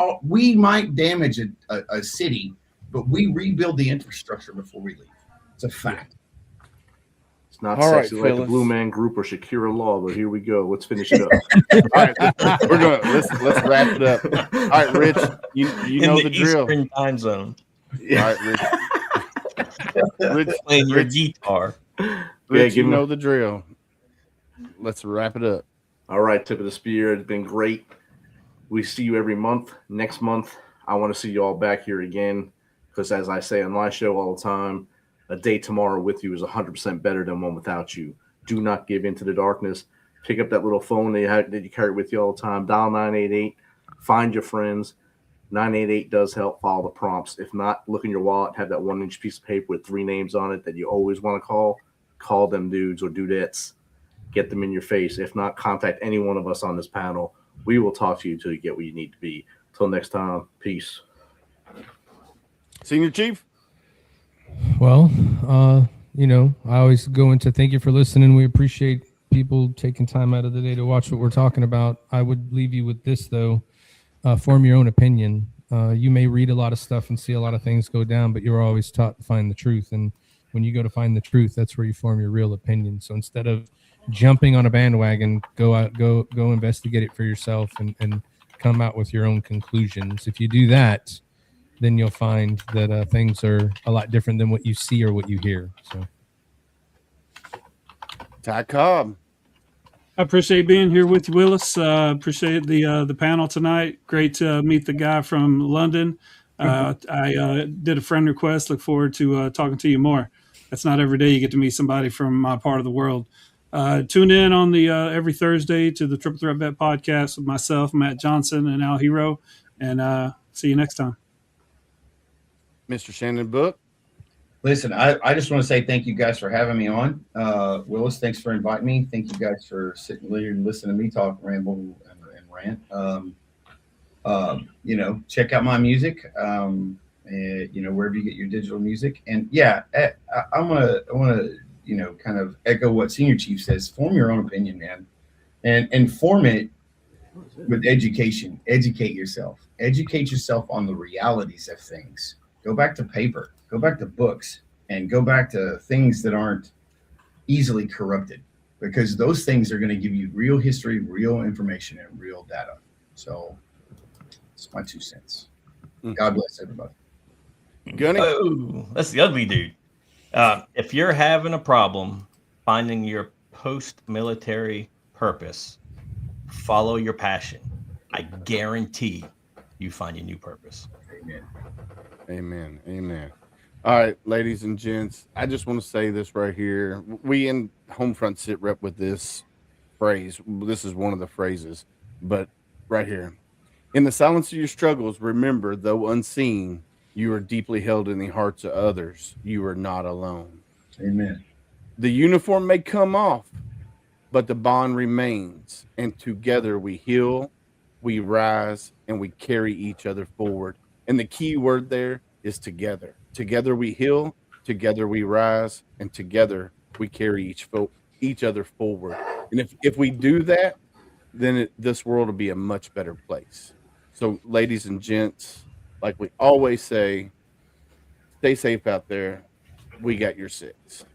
might damage a city, but we rebuild the infrastructure before we leave. It's a fact. It's not All sexy right, like the fellas. Blue Man Group or Shakira Law, but here we go. Let's finish it up. All right, we're gonna let's wrap it up. All right, Rich, you know the drill. Eastern time zone. All right, Rich, Playing your guitar. Rich, you know the drill. Let's wrap it up. All right, tip of the spear. It's been great. We see you every month. Next month, I want to see you all back here again because, as I say on my show all the time, a day tomorrow with you is 100% better than one without you. Do not give in to the darkness. Pick up that little phone that you carry with you all the time. Dial 988. Find your friends. 988 does help. Follow the prompts. If not, look in your wallet, have that 1-inch piece of paper with 3 names on it that you always want to call. Call them dudes or dudettes. Get them in your face. If not, contact any one of us on this panel. We will talk to you until you get where you need to be. Till next time, peace. Senior Chief? Well, I always go into thank you for listening. We appreciate people taking time out of the day to watch what we're talking about. I would leave you with this, though. Form your own opinion. You may read a lot of stuff and see a lot of things go down, but you're always taught to find the truth. And when you go to find the truth, that's where you form your real opinion. So instead of jumping on a bandwagon, go investigate it for yourself and come out with your own conclusions. If you do that, then you'll find that things are a lot different than what you see or what you hear. So, Ty Cobb. I appreciate being here with you, Willis. Appreciate the panel tonight. Great to meet the guy from London. I did a friend request. Look forward to talking to you more. That's not every day you get to meet somebody from my part of the world. Tune in on the every Thursday to the Triple Threat Vet podcast with myself, Matt Johnson, and Al Hero. And see you next time. Mr. Shannon Book. Listen, I just want to say thank you guys for having me on. Willis, thanks for inviting me. Thank you guys for sitting here and listening to me talk, ramble, and rant. Check out my music, wherever you get your digital music. And yeah, I want to, kind of echo what Senior Chief says. Form your own opinion, man, and form it with education. Educate yourself on the realities of things. Go back to paper. Go back to books and go back to things that aren't easily corrupted, because those things are going to give you real history, real information, and real data. So it's my 2 cents. God bless everybody. Gunny? Oh, that's the ugly dude. If you're having a problem finding your post-military purpose, follow your passion. I guarantee you find your new purpose. Amen. Amen. Amen. All right, ladies and gents, I just want to say this right here. We in HomeFront SitRep with this phrase. This is one of the phrases, but right here. In the silence of your struggles, remember, though unseen, you are deeply held in the hearts of others. You are not alone. Amen. The uniform may come off, but the bond remains. And together we heal, we rise, and we carry each other forward. And the key word there is together. Together we heal, together we rise, and together we carry each other forward. And if we do that, then this world will be a much better place. So, ladies and gents, like we always say, stay safe out there. We got your 6.